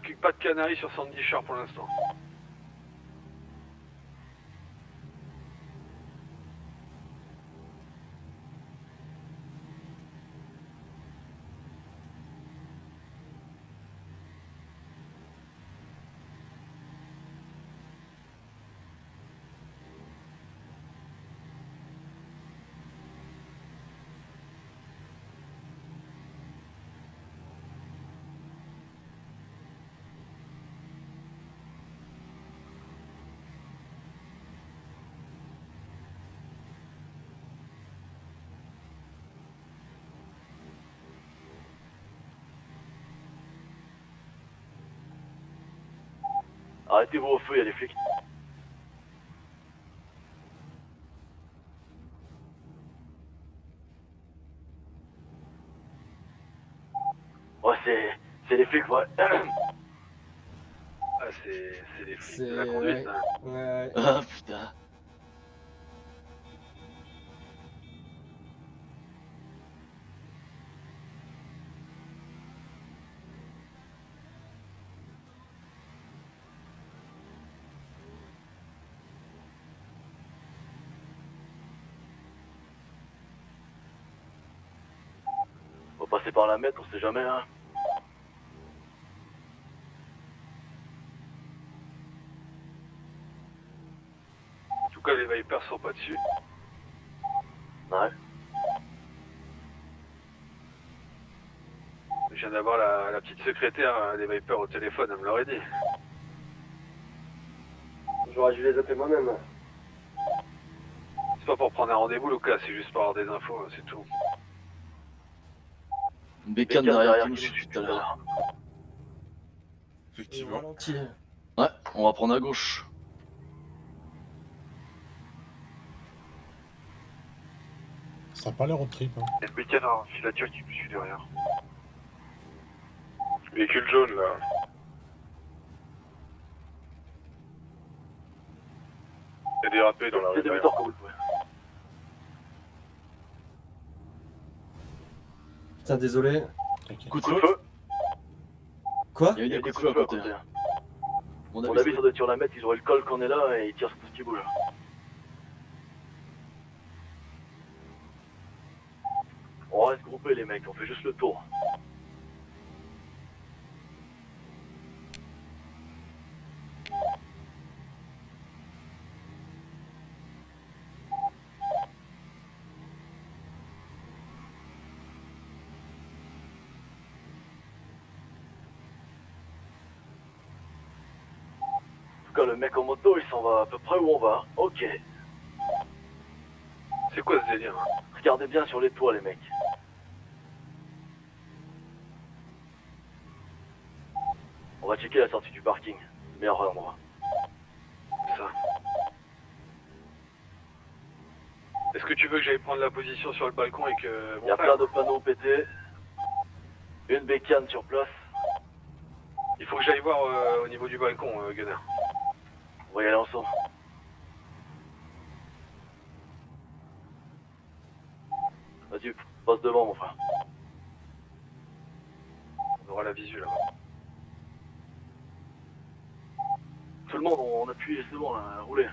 Plus pas de canaries sur Sandy Shore pour l'instant. Arrêtez vos feux, il y a les flics. Ouais, c'est les flics, ouais. Ah, c'est les flics C'est. de la conduite, Ouais. hein. Ouais. Ah putain. On va passer par la mettre, on sait jamais, hein. En tout cas, les Vipers sont pas dessus. Ouais. Je viens d'avoir la petite secrétaire des Vipers au téléphone, elle me l'aurait dit. J'aurais dû les appeler moi-même. C'est pas pour prendre un rendez-vous, Lucas, c'est juste pour avoir des infos, c'est tout. Une bécane derrière qui nous suit tout à l'heure. Et au Effectivement. ralenti. Ouais, on va prendre à gauche. Ça a pas l'air au trip. Hein. Il y a une bécane en filature qui me suit derrière. Véhicule jaune là. Il y a dérapé dans la C'est rue de derrière. 8h que vous le pouvez. Putain, désolé. T'inquiète. Coup de Coup de feu. feu. Quoi? Il y a eu des coups de feu à côté. Mon Mon avis, avis, ça doit être sur la mettre, ils auraient le col qu'on est là et ils tirent sur tout ce qui bouge. On reste groupés les mecs, on fait juste le tour. En tout cas, le mec en moto, il s'en va à peu près où on va. Ok. C'est quoi ce délire, hein? Regardez bien sur les toits, les mecs. On va checker la sortie du parking. Meilleur endroit. Ça. Est-ce que tu veux que j'aille prendre la position sur le balcon et que... Il y a plein de panneaux pétés. Une bécane sur place. Il faut que j'aille voir au niveau du balcon, Gunner. On va y aller ensemble. Vas-y, passe devant, mon frère. On aura la visu là-bas. Tout le monde, on appuie, c'est bon, là, roulez.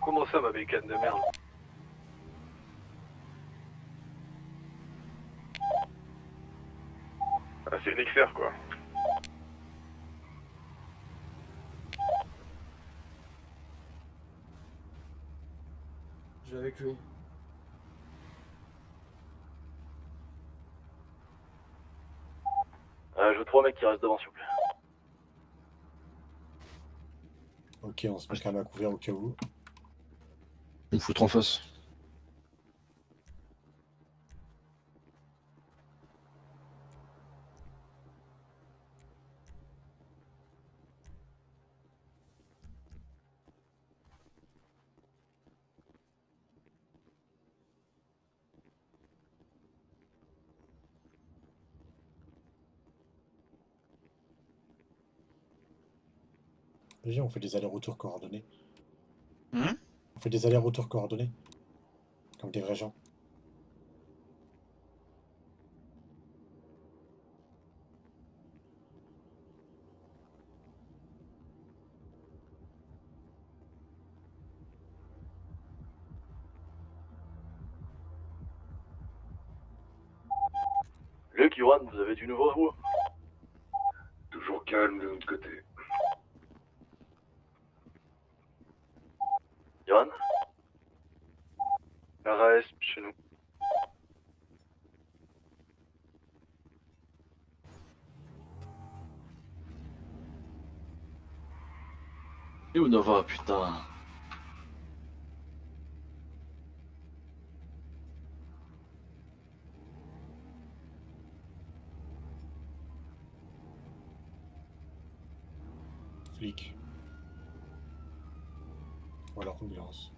Comment ça, ma bécane de merde? Ah, c'est une XR quoi. Je vais avec lui. Je veux 3 mecs qui restent devant, s'il vous plaît. Ok, on se met quand même à couvert au cas où. Une foutre en face. Déjà, on fait des allers-retours coordonnés. Hmm. On fait des allers-retours coordonnés. Comme des vrais gens. Luc, Yohan, vous avez du nouveau, vous? Toujours calme de notre côté. Yohan? RAS chez nous. Et où Nova, putain. Flic. Ou alors ambulance.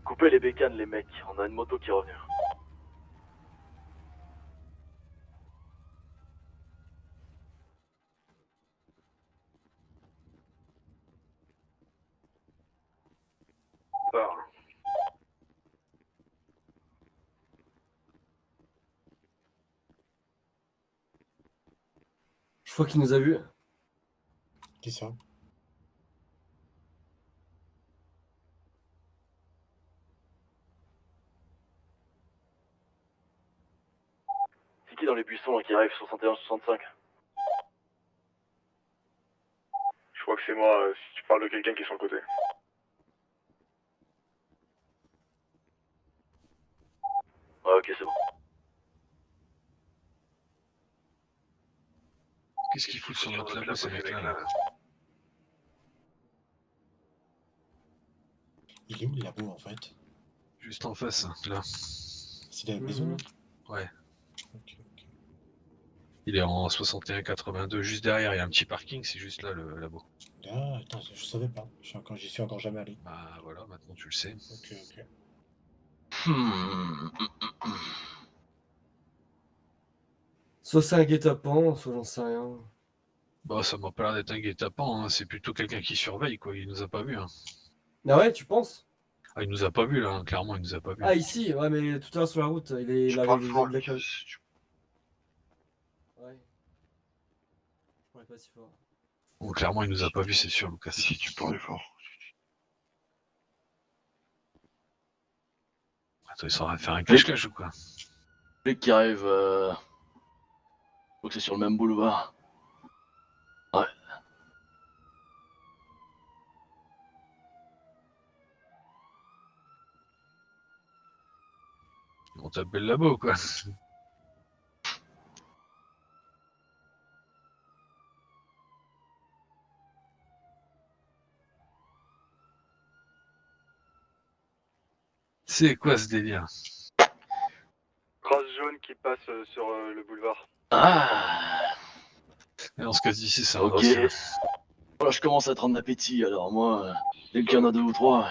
Coupez les bécanes, les mecs. On a une moto qui est revenue. Part. Je crois qu'il nous a vus. Qui ça? C'est qui dans les buissons là, qui arrive 61-65? Je crois que c'est moi, si tu parles de quelqu'un qui est sur le côté. Ouais, ok, c'est bon. Qu'est-ce qu'ils foutent sur notre labo, ces mecs-là là? Il est où le labo en fait? Juste en face, là. C'est la maison là? Ouais. Ok, ok. Il est en 61-82, juste derrière, il y a un petit parking, c'est juste là le labo. Ah, attends, je savais pas. J'y suis encore jamais allé. Bah voilà, maintenant tu le sais. Ok, ok. Soit c'est un guet-apens, soit j'en sais rien. Bah ça m'a pas l'air d'être un guet-apens, hein. C'est plutôt quelqu'un qui surveille quoi, il nous a pas vu. Hein. Ah ouais, tu penses? Ah il nous a pas vu là, hein. Clairement il nous a pas vu. Ah ici, ouais, mais tout à l'heure sur la route, il Tu avait parles il fort, avait de la Lucas. Ouais. Je parlais pas si fort. Bon, clairement il nous a pas vu, c'est sûr, Lucas. Si tu parles fort. Attends, il s'en va faire un cache-cache ou quoi? Les qui arrivent, je crois que c'est sur le même boulevard. Ouais. On t'appelle là-bas ou quoi? C'est quoi ce délire? Cross jaune qui passe sur le boulevard. Ah. Et on se casse d'ici, ça Ok. va. Voilà, je commence à être en appétit, alors moi, dès qu'il y en a deux ou trois.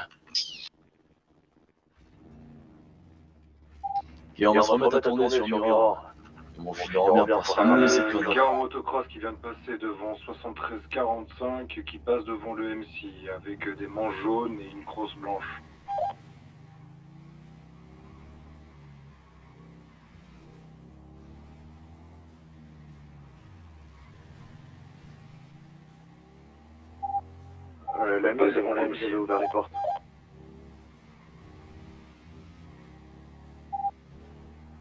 Et on va se remettre à tourner sur Mirror. On finira bien par s'amener ces Le conneries. gars en motocross qui vient de passer devant 73-45 qui passe devant le MC avec des manches jaunes et une crosse blanche. La mule devant la MC. Vous avez ouvert les portes.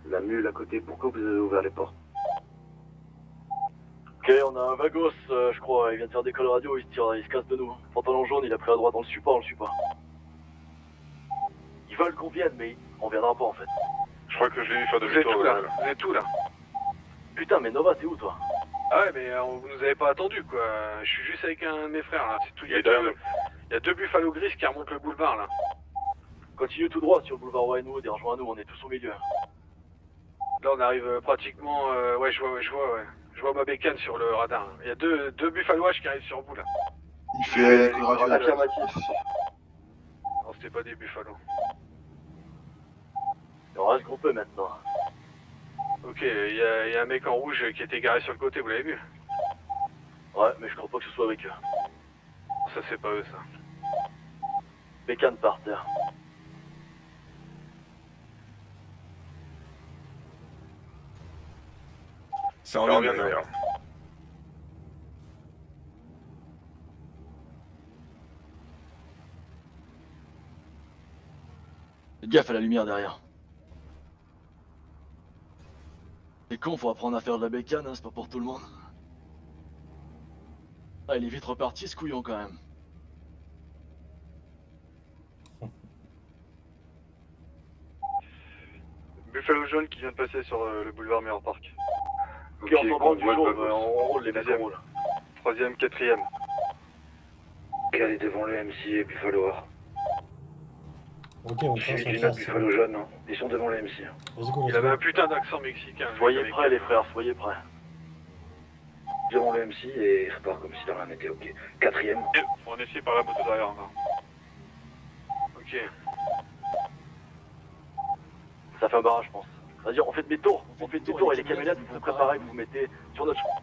La mule à côté, pourquoi vous avez ouvert les portes? Ok, on a un Vagos, je crois, il vient de faire des calls radio, il se casse de nous. Pantalon jaune, il a pris à droite, on le suit pas, on le suit pas. Ils veulent qu'on vienne, mais on viendra pas en fait. Je crois que je l'ai vu faire Vous êtes où là? Vous êtes où là? Putain, mais Nova, t'es où toi? Ah ouais, mais vous nous avez pas attendu quoi. Je suis juste avec un de mes frères là, c'est tout. Il y a deux Buffalo Gris qui remontent le boulevard là. Continue tout droit sur le boulevard Winewood et rejoins-nous, on est tous au milieu. Là on arrive pratiquement. Ouais, je vois. Je vois ma bécane sur le radar. Il y a deux Buffaloages qui arrivent sur vous là. Il fait une radio affirmatif. Non, c'était pas des Buffalo. Et on reste groupé maintenant. Ok, il y a un mec en rouge qui était garé sur le côté, vous l'avez vu? Ouais, mais je crois pas que ce soit avec eux. Ça c'est pas eux ça. Bécane par terre. Ça revient d'ailleurs. Faites gaffe à la lumière derrière. C'est con, faut apprendre à faire de la bécane, hein, c'est pas pour tout le monde. Ah, il est vite reparti ce couillon quand même. Buffalo jaune qui vient de passer sur le boulevard Mirror Park. Ok, on s'en prend du jour, on roule les mecs, on roule. 3ème, 4ème. calé devant le MC et Buffalo War. Ok, on Suivi trace, d'une autre Buffalo jaune, hein. Ils sont devant le MC. Hein. Let's go, Il avait un putain d'accent mexicain. le Soyez mec prêts, les frères, soyez prêts. Devant le MC et repart comme si de rien n'était, ok. 4ème. On essaie par la moto derrière, là. Ok. Ça fait un barrage, je pense. Vas-y, on fait demi-tour. On fait demi-tour et les camionnettes, vous vous préparez, vous vous mettez sur notre chemin.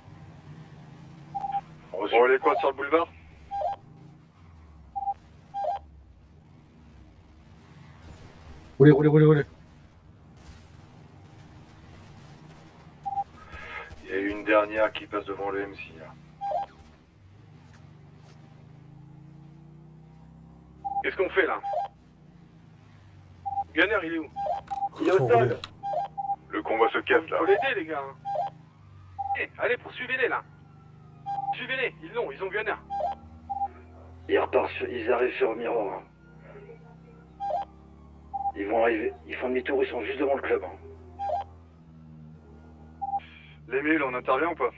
On relève quoi sur le boulevard? Roulez, roulez, roulez, roulez. Il y a eu une dernière qui passe devant le MC. Là. Qu'est-ce qu'on fait là? Gunner, il est où? Il est au sol. Le convoi se casse là. Faut l'aider, les gars. Eh, allez, poursuivez-les là. Suivez-les, ils ont Gunner. Ils arrivent sur Mirror. Hein. Ils vont arriver. Ils font demi-tour, ils sont juste devant le club. Hein. Les mules, on intervient ou pas?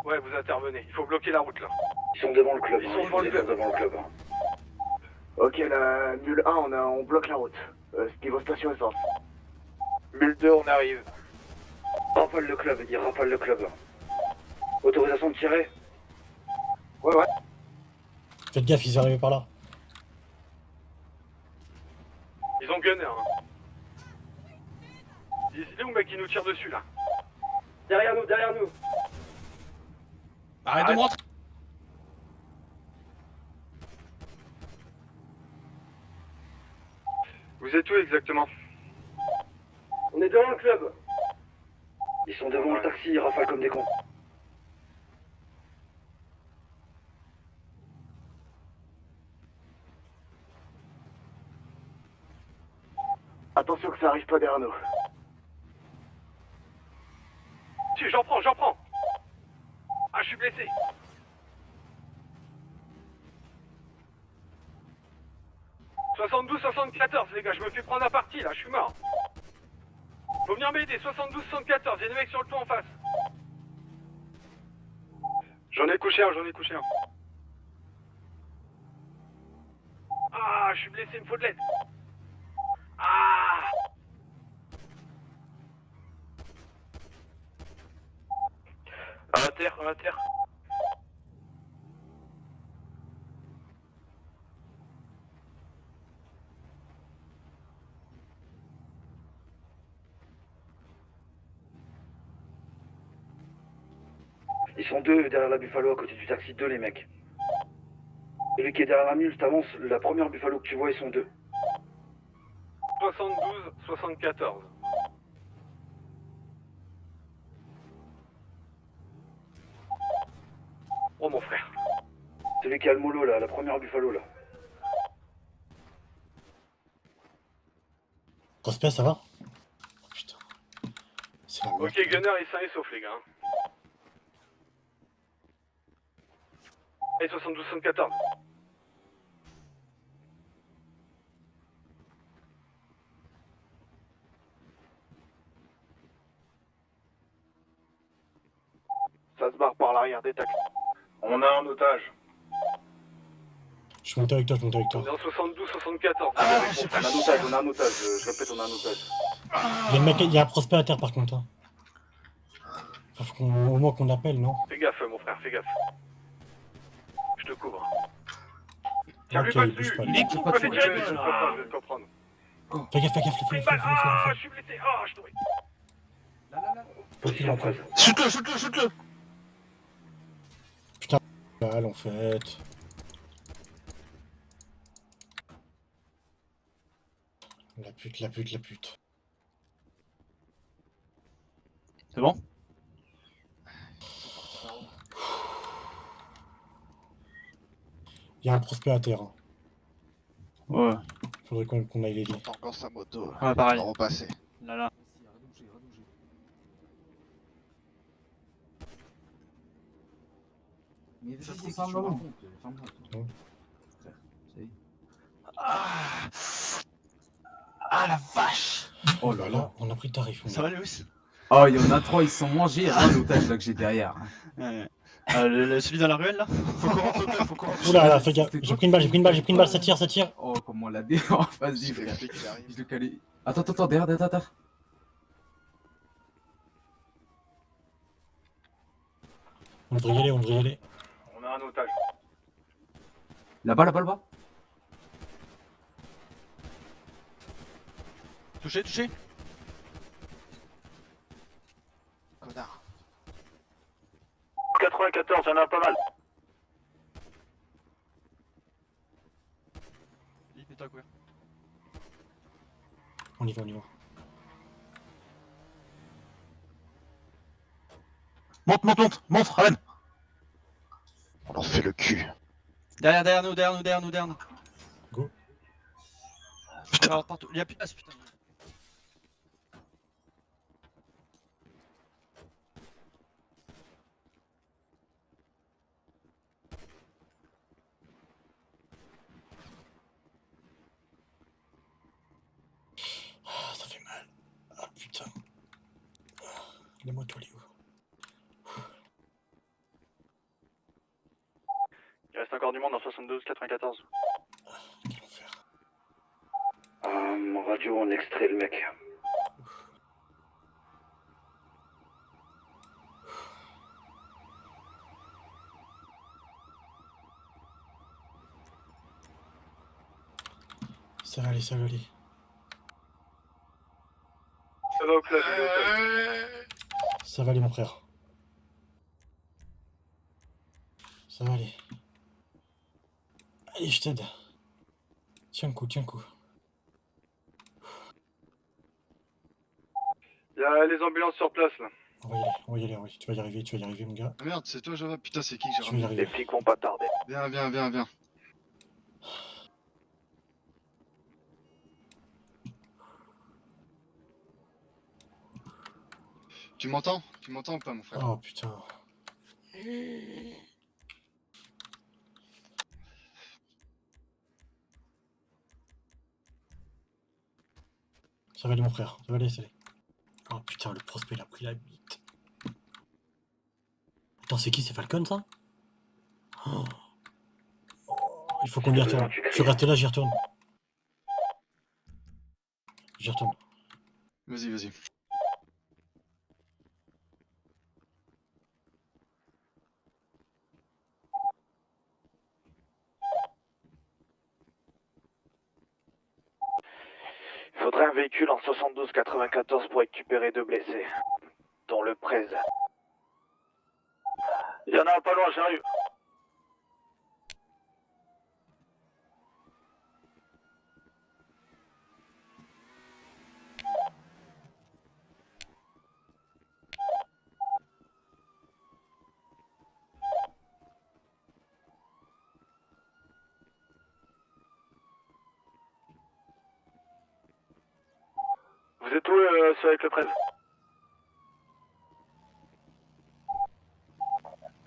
Ouais, vous intervenez. Il faut bloquer la route là. Ils sont devant le club. Ils hein. sont devant le club. Devant le club. Hein. Ok, la mule 1, on bloque la route. Niveau station essence. Mule 2, on arrive. Rafale le club, ils rafalent le club. Autorisation de tirer? Ouais, ouais. Faites gaffe, ils arrivent par là. Ils ont Gunner. Hein. Il est où, mec, qui nous tire dessus là? Derrière nous, derrière nous. Arrête de me rentrer. Vous êtes où exactement? On est devant le club. Ils sont devant le taxi, ils rafalent comme des cons. Attention que ça arrive pas derrière nous. Si, j'en prends. Ah, je suis blessé. « 72-74, les gars, je me fais prendre à partie, là, je suis mort. Faut venir m'aider, 72-74, y'a des mecs sur le toit en face. J'en ai couché un. Ah, je suis blessé, il me faut de l'aide. Ah! À terre. Ils sont deux derrière la Buffalo à côté du taxi, deux les mecs. Celui qui est derrière la mule, t'avances, la première Buffalo que tu vois, ils sont deux. 72-74. Oh mon frère. Celui qui a le mollo là, la première Buffalo là. Prospect, ça va? Oh, putain. C'est la merde. Ok, Gunner est sain et sauf, les gars. Allez, 72-74. Ça se barre par l'arrière des taxis. On a un otage. Je suis monté avec toi. On est en 72-74. On a un otage, je répète, on a un otage. Il y a un prospect à terre par contre. Hein. Faut au moins qu'on appelle, non? Fais gaffe, mon frère, fais gaffe. Je te couvre. Tiens, lui Ok, pas bouge dessus. pas. Il est coupé, je vais te comprendre. Fais gaffe, Pris une balle. Ah, je suis blessé. Ah, je t'aurais. Position 13. Shoot-le. Balle en fait. La pute. C'est bon? Il y a un prospect à terre. Hein. Ouais. Faudrait qu'on aille l'aider. J'entends encore sa moto. Ouais, pareil. On va repasser. Là. Mais vas-y, c'est que tu racontes. Ah la vache! Oh là là, on a pris tarif. Ça va, Lewis? Oh, il y en a 3, ils se sont mangés, hein, l'otage là que j'ai derrière. Ouais. Celui dans la ruelle là? Faut qu'on rentre au club, faut qu'on rentre. Oula, là, fais gaffe. J'ai pris une balle, ça tire. Oh, comment on l'a défend. Vas-y, C'est le frère. flic qui arrive. Je le calais. Attends, derrière. On devrait y aller. On a un otage. Là-bas. Touché. Connard. 94, y'en a pas mal. Il est à couvert. On y va. Monte, ramène. On leur fait le cul. Derrière nous. Go. Putain. Alors, partout. Il y a plus de place, putain. Ah, ça fait mal. Ah putain. Les motos, les où? Il reste encore du monde en 72, 94. Quel enfer. En radio, on extrait le mec. Ça va aller. Ça va au club, Ça va aller, mon frère. Ça va aller. Allez, je t'aide. Tiens le coup. Il y a les ambulances sur place là. On va y aller. Tu vas y arriver, mon gars. Ah merde, c'est toi Java. Putain, c'est qui que j'ai Tu vas y ramené? Les arriver. flics vont pas tarder. Viens. Tu m'entends ou pas, mon frère? Oh putain. Ça va aller, mon frère. Ça va aller. Oh putain, le prospect il a pris la bite. Attends, c'est qui? C'est Falcon, ça? Oh. Il faut qu'on y retourne. Je reste là, j'y retourne. Vas-y. Il faudrait un véhicule en 72-94 pour récupérer 2 blessés. Dans le Prez. Il y en a un pas loin, j'arrive. Vous êtes où, ceux avec le Prez?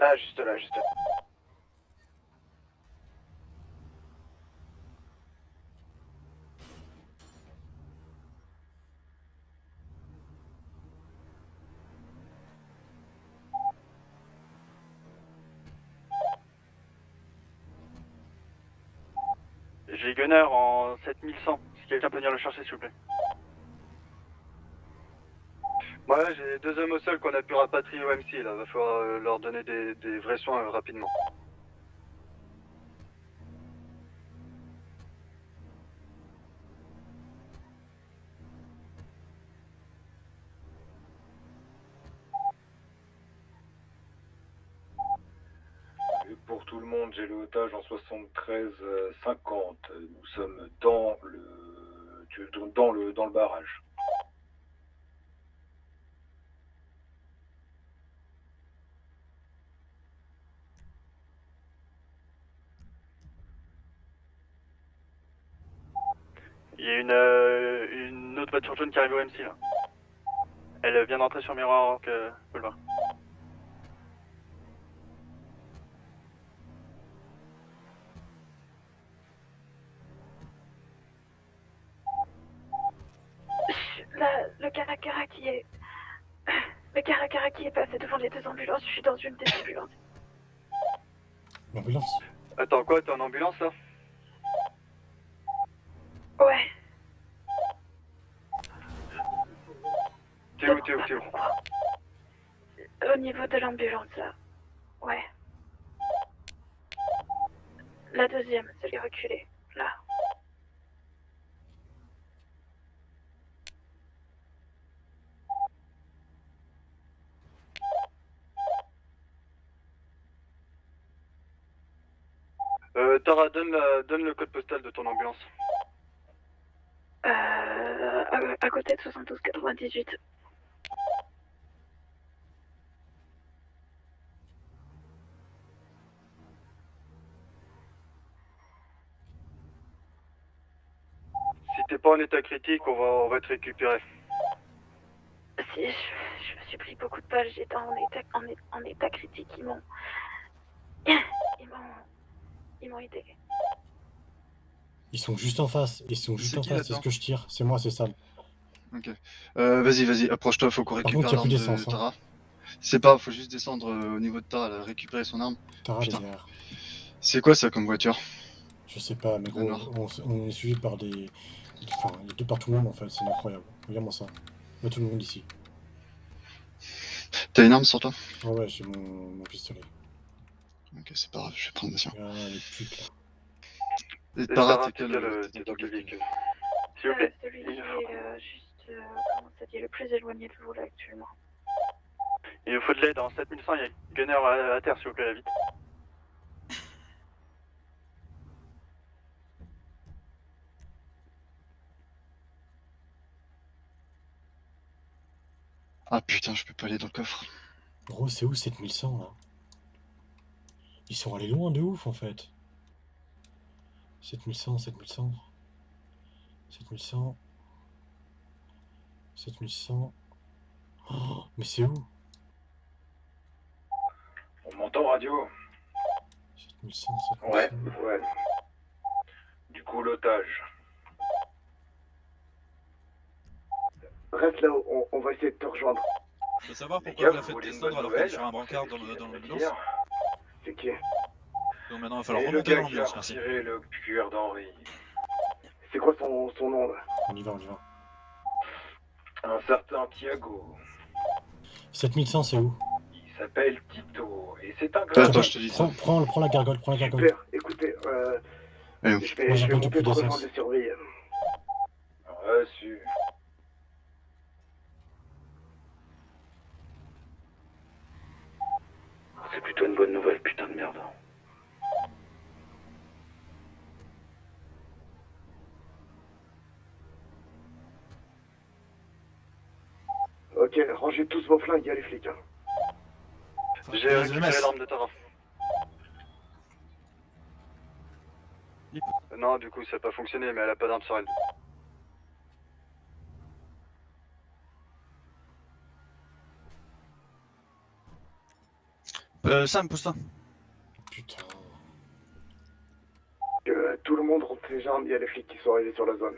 Ah, juste là. J'ai Gunner en 7100. Si quelqu'un peut venir le chercher, s'il vous plaît. Ouais, j'ai 2 hommes au sol qu'on a pu rapatrier au MC là. Va falloir leur donner des vrais soins rapidement. Et pour tout le monde, j'ai le otage en 73-50. Nous sommes dans le barrage. Il y a une autre voiture jaune qui arrive au MC là. Elle vient d'entrer sur Mirror Boulevard. Là, le Karakara qui est Mais Caracara qui est passé devant les deux ambulances, je suis dans une des ambulances. L'ambulance. Attends, quoi, t'es en ambulance là? Ouais. T'es où? Au niveau de l'ambulance, là. Ouais. La deuxième, celle reculée. Là. Tara, donne le code postal de ton ambulance. À côté de 72-98. Si t'es pas en état critique, on va te récupérer. Si, je me suis pris beaucoup de balles, j'étais en état critique, ils m'ont aidé. Ils sont juste en face. Ils sont juste en face. C'est ce que je tire. C'est moi, c'est Sam. Ok. Vas-y, approche-toi, faut qu'on Par récupère contre, il n'y a l'arme plus de d'essence. Hein. Tara. C'est pas, faut juste descendre au niveau de Tara, elle a récupéré son arme. Tara, elle est Putain. derrière. C'est quoi ça comme voiture? Je sais pas, mais Le gros, noir. on est suivi par des. Enfin, il y a deux par tout le monde en fait, c'est incroyable. Regarde-moi ça. Il y a tout le monde ici. T'as une arme sur toi? Ah ouais, j'ai mon pistolet. Ok, c'est pas grave, je vais prendre mission. Ah, les putes là. Et Tara, t'es quel t'es dans quel véhicule? S'il vous plaît. Celui qui est juste, comment ça dit, le plus éloigné de vous là actuellement. Il nous faut de l'aide, en 7100, il y a Gunner à terre, s'il vous plaît, vite. Ah putain, je peux pas aller dans le coffre. Gros, c'est où 7100 là? Ils sont allés loin de ouf en fait. 7100, 7100. 7100. 7100. Oh, mais c'est où? On m'entend radio? 7100, 7100. Ouais. Du coup, l'otage. Reste là, on va essayer de te rejoindre. Je veux savoir Les pourquoi gars, vous la vous faites voulez une descendre bonne alors qu'elle est nouvelle? sur un brancard dans l'ambulance. C'est qui? Donc maintenant il va Et falloir le remonter dans gars qui a l'ambulance, merci. retiré le cuir d'Henri. C'est quoi son nom là? On y va, on y va. Un certain Thiago. 7100, c'est où? Il s'appelle Tito. Et c'est un Attends, gars. je te dis ça. Prends la gargole, prends la gargole. Super, écoutez, Allez, je vais Moi, j'ai monter entendu plus te rejoindre d'essence. les surveiller. Reçu. C'est plutôt une bonne nouvelle, putain de merde. Ok, rangez tous vos flingues, il y a les flics. Hein. J'ai récupéré l'arme de Tara. Non, du coup, ça n'a pas fonctionné, mais elle a pas d'arme sur elle. Sam, pousse-toi. Putain. Tout le monde rentre ses armes, il y a les flics qui sont arrivés sur la zone.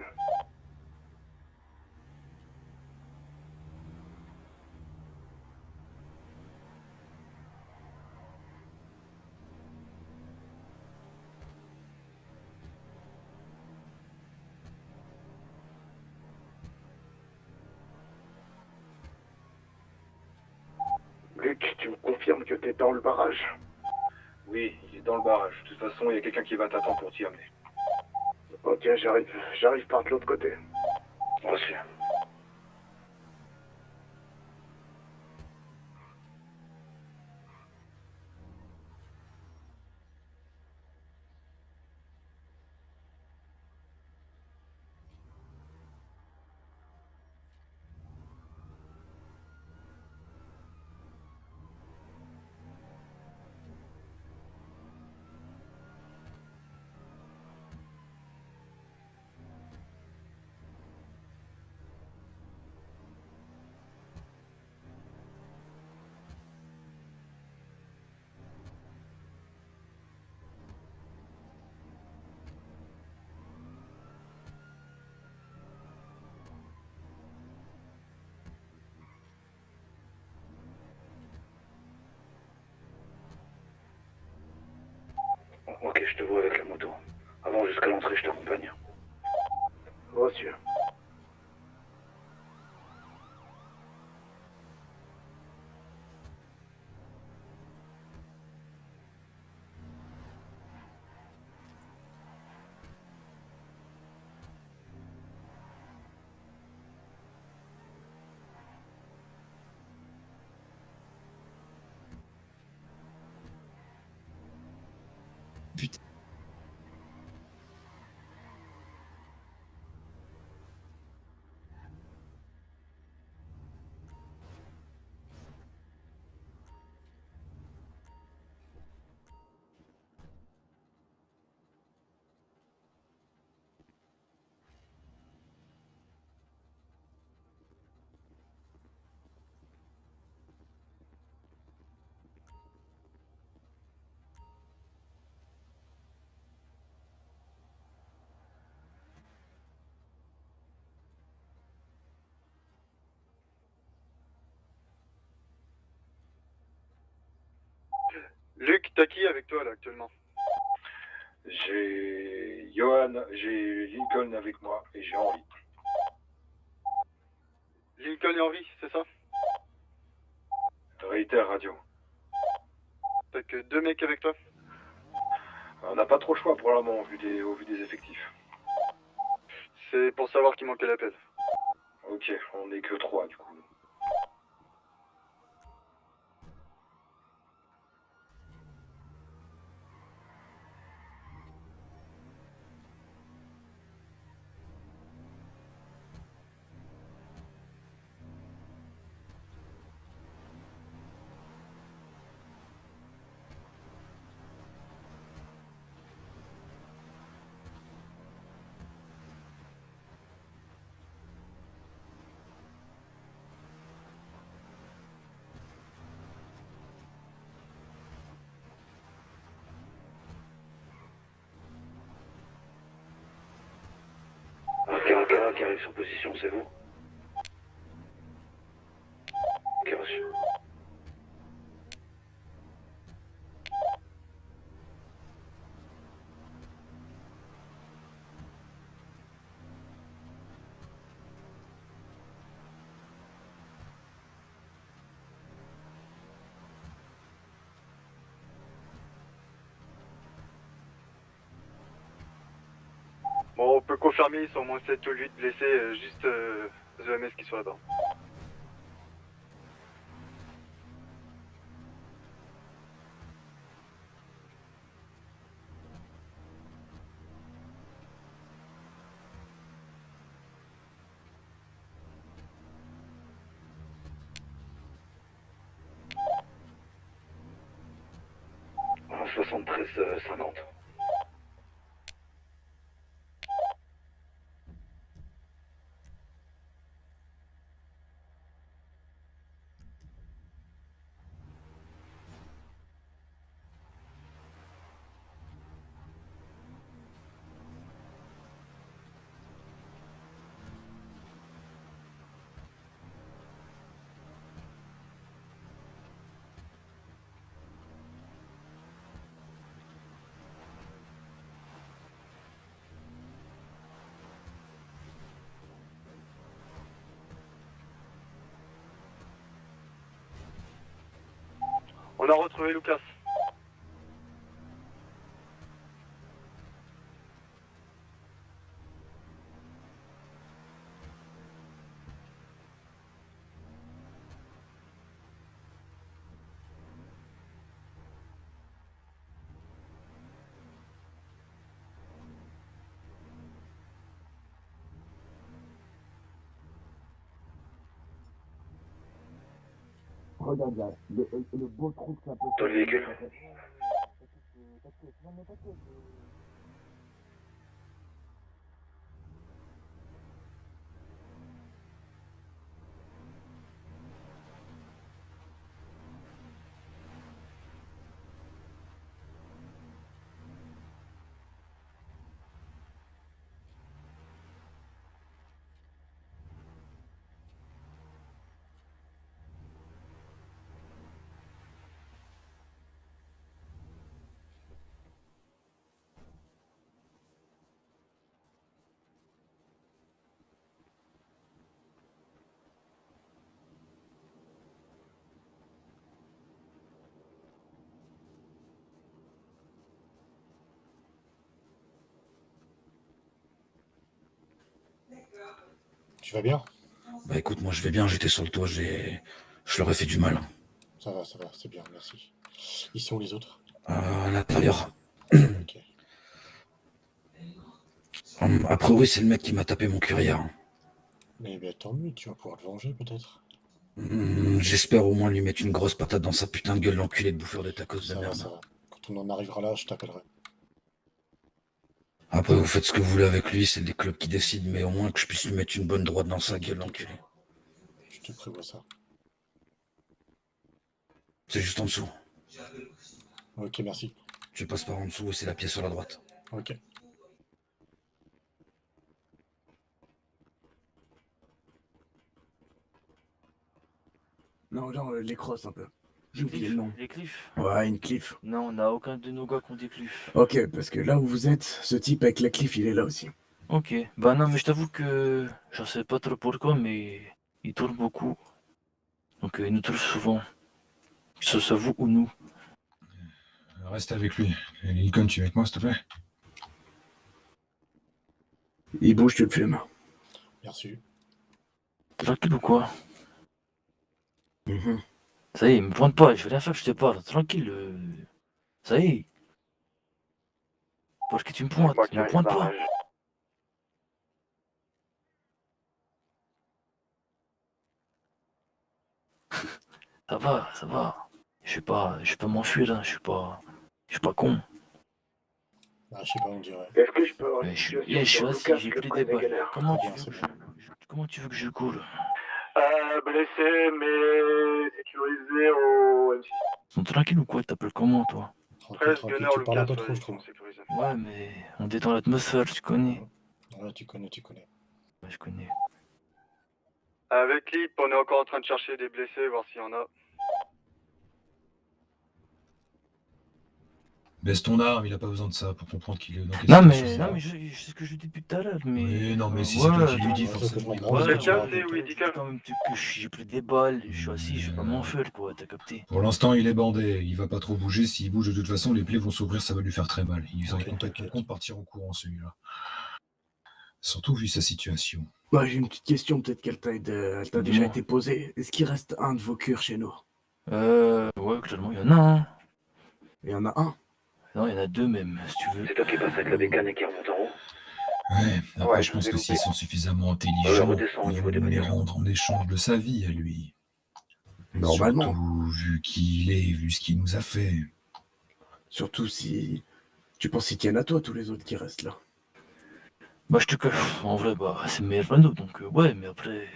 Luc, tu me confirmes que t'es dans le barrage? Oui, il est dans le barrage. De toute façon, il y a quelqu'un qui va t'attendre pour t'y amener. Ok, j'arrive par de l'autre côté. Reçu. je te vois avec la moto. Avant, jusqu'à l'entrée, je t'accompagne. Reçu. Putain. Luc, t'as qui avec toi là actuellement? J'ai Johan, j'ai Lincoln avec moi et j'ai Henri. Lincoln et Henry, c'est ça? Réitère radio. T'as que 2 mecs avec toi? On n'a pas trop le choix pour le moment au vu des effectifs. C'est pour savoir qui manquait l'appel. Ok, on n'est que 3 du coup. Caracara qui arrive sur position, c'est vous? Ok, reçu. Bon, on peut confirmer, ils sont au moins 7 ou 8 blessés, juste EMS qui sont là-bas. En 73 50. On a retrouvé Lucas. Regarde là, le beau trou que ça peut Dans le véhicule. Tu vas bien? Bah écoute, moi je vais bien, j'étais sur le toit, je leur ai fait du mal. Ça va, c'est bien, merci. Ils sont les autres? À l'intérieur. Ok. A priori, c'est le mec qui m'a tapé mon cuirière. Mais bah, tant mieux, tu vas pouvoir te venger peut-être. J'espère au moins lui mettre une grosse patate dans sa putain de gueule, l'enculé de bouffeur de tacos de Ça va, merde. ça va. Quand on en arrivera là, je t'appellerai. Après, vous faites ce que vous voulez avec lui, c'est des clubs qui décident, mais au moins que je puisse lui mettre une bonne droite dans sa gueule, l'enculé. Je te prévois ça. C'est juste en dessous. Ok, merci. Tu passes par en dessous et c'est la pièce sur la droite. Ok. Non, les crosses un peu. J'ai oublié le nom. Les cliffs? Ouais, une cliff. Non, on n'a aucun de nos gars qui ont des cliffs. Ok, parce que là où vous êtes, ce type avec la cliff, il est là aussi. Ok, bah non, mais je t'avoue que je sais pas trop pourquoi, mais il tourne beaucoup. Donc il nous touche souvent. Que ce soit vous ou nous. Reste avec lui. Et Lincoln, tu es avec moi, s'il te plaît? Il bouge, tu le fumes. Merci. Tranquille ou quoi? Ça y est, me pointe pas, je vais rien faire que je te parle. Tranquille. Ça y est. Parce que tu me pointes, me pointe pas. Ça va, ça va. Je vais pas m'enfuir, hein. Je suis pas con. Bah, je sais pas, on dirait. Est-ce que je peux avoir Mais une je situation suis sur assis, Lucas j'ai que je pris des connais balles. galère? Comment tu veux que je coule? Blessé, mais sécurisé au M6. Ils sont tranquilles ou quoi? T'appelles comment, toi? Tranquille, tu parles un peu trop, je trouve. Ouais, mais on détend l'atmosphère, tu connais. Ouais, tu connais. Ouais, je connais. Avec Clip, on est encore en train de chercher des blessés, voir s'il y en a. Baisse ton arme, il a pas besoin de ça pour comprendre qu'il est dans quelle Non, situation. mais je sais ce que je lui dis depuis tout à l'heure, mais. Oui, non, mais si c'est toi qui lui dis, attends, forcément, il va ouais, pas ouais, se ouais, dire. Je dis quand même que j'ai pris des balles, je suis assis, je vais pas m'enfuir, quoi, t'as capté? Pour l'instant, il est bandé, il va pas trop bouger. S'il bouge, de toute façon, les plaies vont s'ouvrir, ça va lui faire très mal. Il compte partir au courant, celui-là. Surtout vu sa situation. Bah, j'ai une petite question, peut-être qu'elle t'a déjà Dis-moi. été posée. Est-ce qu'il reste un de vos cures chez nous? Ouais, clairement, il y en a un. Il y en a un? Non, il y en a deux même, si tu veux. C'est toi qui passes avec la bécane et qui remonte en haut? Ouais, après, Ouais, je pense je que vais s'ils louper. sont suffisamment intelligents, redescends au ils niveau vont des nous les bagages. rendre en échange de sa vie à lui. Normalement. Surtout vu qui il est, vu ce qu'il nous a fait. Surtout si tu penses qu'ils tiennent à toi, tous les autres qui restent là. Bah, je te cache, en vrai, bah, c'est mes panneaux, donc ouais, mais après.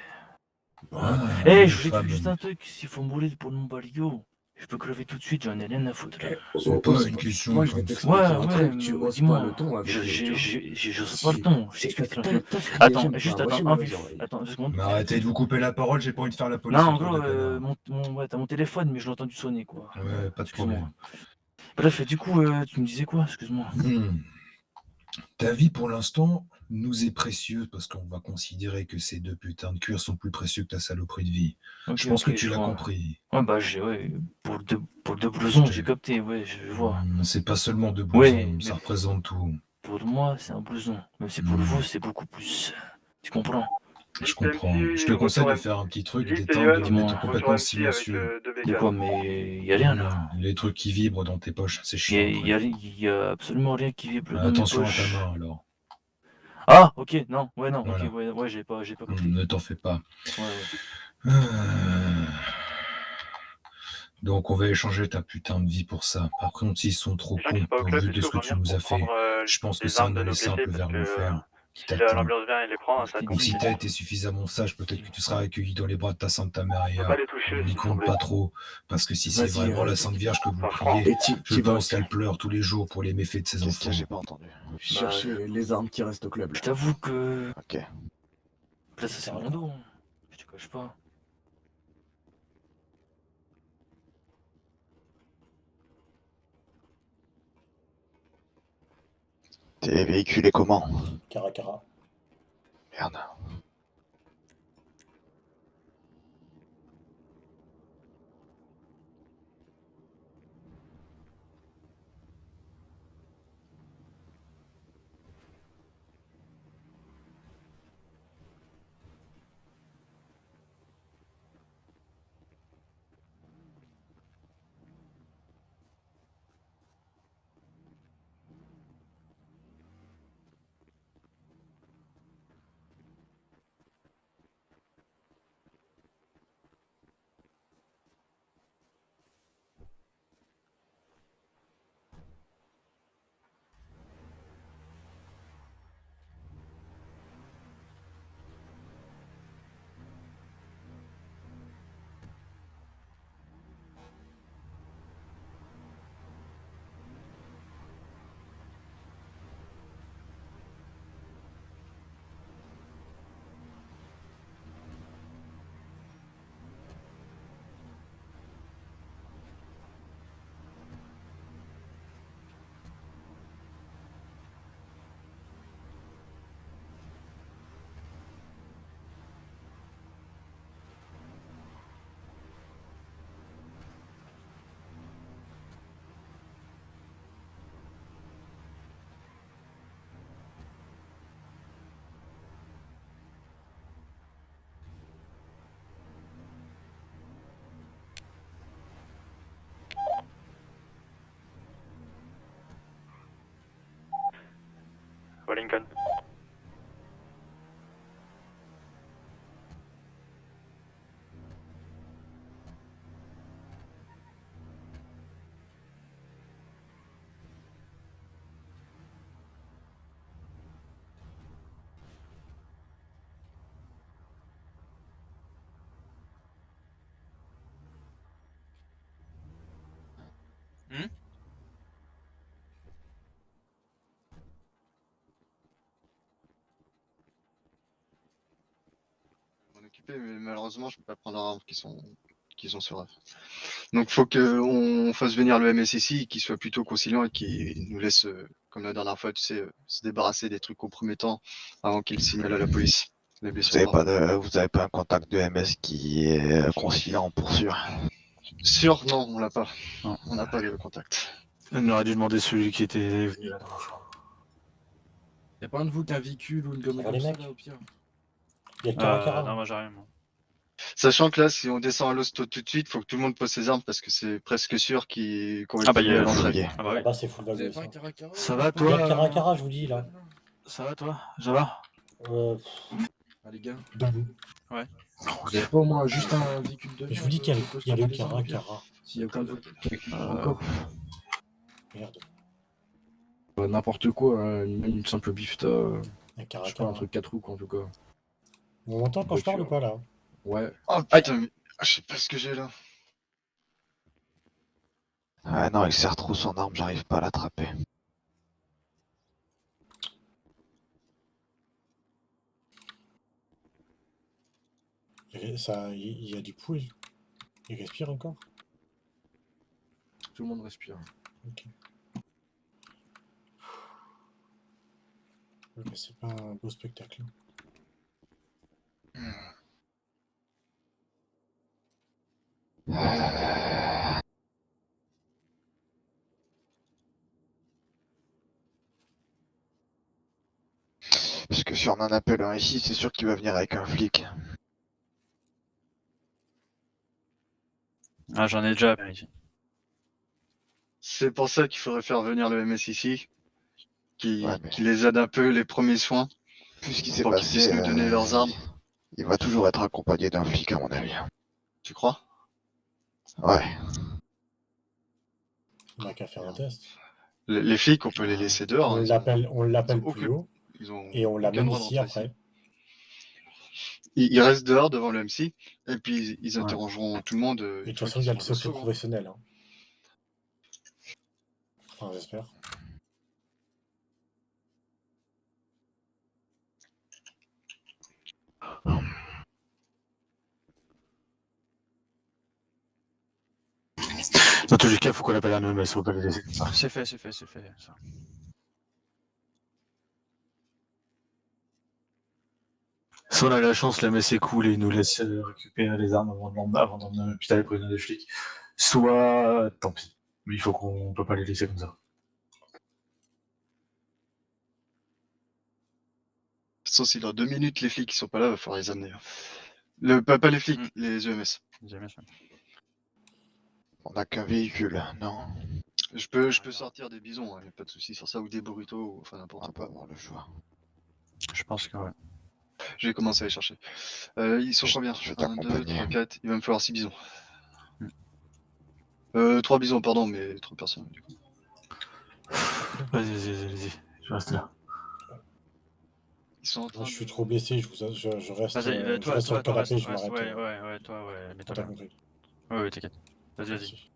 Ah, Eh, une je voulais te femme. dire juste un truc, s'il faut mourir pour mon baligo, je peux crever tout de suite, j'en ai rien à foutre. C'est pas une question Moi, je vais comme ça. t'expliquer un truc, mais tu oses dis-moi, pas le ton avec lui. j'ose pas le ton, je t'explique tranquille. T'as fait Attends, j'aime juste pas, moi, attends, j'ai un mal aux vif, oreilles. attends 2 secondes. Mais arrêtez de vous couper la parole, j'ai pas envie de faire la police. Non, en autour gros, des connards. ouais, t'as mon téléphone, mais je l'ai entendu sonner, quoi. Ouais, pas de Excuse-moi. problème. Bref, et du coup, tu me disais quoi, excuse-moi? Ta vie pour l'instant nous est précieuse parce qu'on va considérer que ces deux putains de cuir sont plus précieux que ta saloperie de vie. Ok, je pense ok, que tu je l'as vois. compris. Ouais, bah, pour deux blousons, j'ai capté, ouais, je vois. C'est pas seulement deux Ouais, blousons, mais ça représente tout. pour moi, c'est un blouson. Même si pour vous, c'est beaucoup plus. Tu comprends? Je comprends. Je te conseille de faire un petit truc, d'éteindre, de le mettre complètement silencieux. De quoi? Mais y a rien là. Les trucs qui vibrent dans tes poches, c'est chiant. Y a absolument rien qui vibre dans mes Attention à ta poches. main alors. Ah, ok, non, Voilà. ok, ouais, j'ai pas compris. Ne t'en fais pas. Ouais. Donc on va échanger ta putain de vie pour ça. Par contre, s'ils sont trop cons au vu de ce que tu nous as fait, je pense que c'est un aller simple vers l'enfer qui t'attend. L'ambulance vient et les prend, ça Donc si t'as été suffisamment sage, peut-être que tu seras accueilli dans les bras de ta Santa Maria. pas les toucher, N'y s'il compte vous plaît. pas trop, parce que si c'est Vas-y, vraiment la Sainte Vierge que vous franchement. priez, Et je pense qu'elle pleure tous les jours pour les méfaits de ses Qu'est-ce enfants. qu'il y a? J'ai pas entendu. Chercher les armes qui restent au club. Je t'avoue que. Ok. Là, ça c'est mon dos. Hein. Je te cache pas. T'es véhiculé comment? Caracara. Merde. Alpha Lincoln. Mais malheureusement, je peux pas prendre leurs armes qu'ils ont sur eux. Donc, faut qu'on fasse venir le MS ici, qu'il soit plutôt conciliant et qu'il nous laisse, comme la dernière fois, tu sais, se débarrasser des trucs compromettants avant qu'il signale à la police. Les blessures Vous avez pas un contact de MS qui est conciliant pour sûr? Sûr, non, on l'a pas. Non, on n'a pas le contact. On aurait dû demander celui qui était venu la dernière fois. Y'a pas un de vous qui a un véhicule ou une gomme va, comme les ça mecs là au pire? Il y a Caracara. Non, moi j'arrive. Sachant que là, si on descend à l'hosto tout de suite, faut que tout le monde pose ses armes parce que c'est presque sûr qu'on va Ah bah le il y a à l'entrée. Ah bah oui. Là-bas, c'est full Vous avez bagos. pas un Caracara? Ça va Il y a toi Caracara, je vous dis, là. Ça va toi? Ça va? Ah les gars, Debout. Ouais. vous avez pas au moins juste un véhicule de Je vous dis qu'il y a le Caracara. S'il y a aucun de vous encore. Merde. N'importe quoi, hein, une simple bifta. Un Je sais pas, Caracara. un truc 4 roues quoi, en tout cas. On m'entend quand je parle ou pas, là? Ouais. Oh putain, mais je sais pas ce que j'ai là. Ah non, il serre trop son arme, j'arrive pas à l'attraper. Il y a du pouls. Il respire encore? Tout le monde respire. Ok. Ok, c'est pas un beau spectacle. Parce que si on en appelle un ici, c'est sûr qu'il va venir avec un flic. Ah j'en ai déjà appelé ici. C'est pour ça qu'il faudrait faire venir le MS ici, qui Ouais, mais- les aide un peu les premiers soins, Vu ce qui s'est pour qu'ils passé, puissent nous donner leurs armes. il va toujours être accompagné d'un flic, à mon avis. Tu crois? Ouais. On n'a qu'à faire un test. Les flics, on peut les laisser dehors. On hein, l'appelle ils ont plus haut ils ont et on aucun l'amène droit ici d'entrer après. Ils restent dehors devant le MC, et puis ils interrogeront tout le monde. Et de une toute fois façon, il y a qu'ils le seront secret au saut, hein. professionnel. Hein. Enfin, j'espère. Dans tous les cas, faut qu'on appelle un EMS, faut pas les laisser comme ça. C'est fait, ça. Si on a la chance, l'EMS est cool et il nous laisse récupérer les armes avant d'emmener à l'hôpital pour des flics. Soit, tant pis. Mais il faut qu'on peut pas les laisser comme ça. De toute façon, si dans 2 minutes les flics ils sont pas là, il va falloir les amener. hein. Pas les flics, les EMS. On n'a qu'un véhicule, non? Je peux sortir des bisons, y a pas de soucis sur ça, ou des burritos, ou enfin n'importe On quoi. va avoir le choix. Je pense que ouais. Je vais commencer à les chercher. Ils sont combien? Je vais 1, 2, t'accompagner. 3, 4, il va me falloir 6 bisons. 3 bisons, pardon, mais 3 personnes du coup. Vas-y, je reste là. Ils sont en train Moi, je suis trop blessé, je reste, Vas-y, je reste sur le canapé, je m'arrête. Ouais, toi, ouais, mets-toi T'as là. compris. Ouais, t'inquiète. Vas-y. Merci.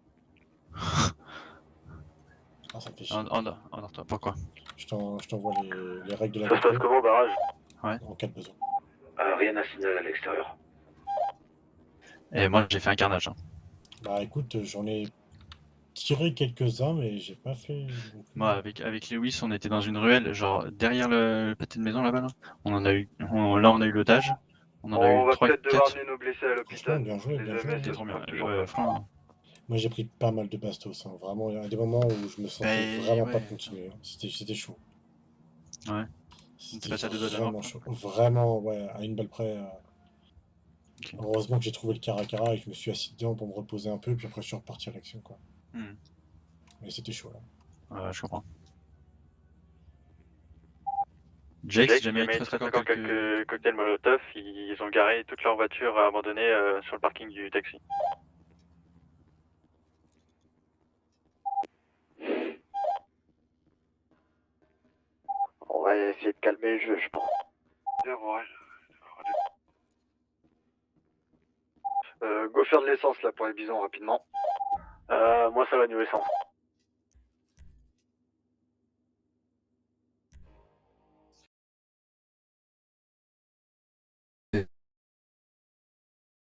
Ah, ça me fait chier. Endors-toi. Pourquoi? Je t'envoie les règles de la Ça se passe vidéo comment, barrage? en cas de besoin. Rien à signaler à l'extérieur. Et moi j'ai fait un carnage. Hein. Bah écoute, j'en ai tiré quelques-uns, mais j'ai pas fait. Moi avec Lewis, on était dans une ruelle, genre derrière le pâté de maison là-bas. Là. On a eu l'otage. On en a Oh, eu va 3 peut-être devoir 4. amener nos blessés à l'hôpital. Bien joué, Les bien EMS, joué. C'était trop bien. toujours Ouais, pas. franchement. Moi j'ai pris pas mal de bastos, hein. Vraiment, il y a des moments où je me sentais vraiment pas continuer. Hein. C'était chaud. Ouais. C'était passé à 2 doigts de la vraiment mort, chaud. Vraiment, ouais, à une balle près. Heureusement que j'ai trouvé le Caracara et que je me suis assis dedans pour me reposer un peu, puis après je suis reparti à l'action, quoi. Mais c'était chaud, là. Ouais, je comprends. Jake, si jamais il te reste encore quelques cocktails Molotov, ils ont garé toutes leurs voitures abandonnées sur le parking du taxi. On va essayer de calmer le jeu, je pense. Go faire de l'essence là pour les bisons rapidement. Moi ça va niveau essence.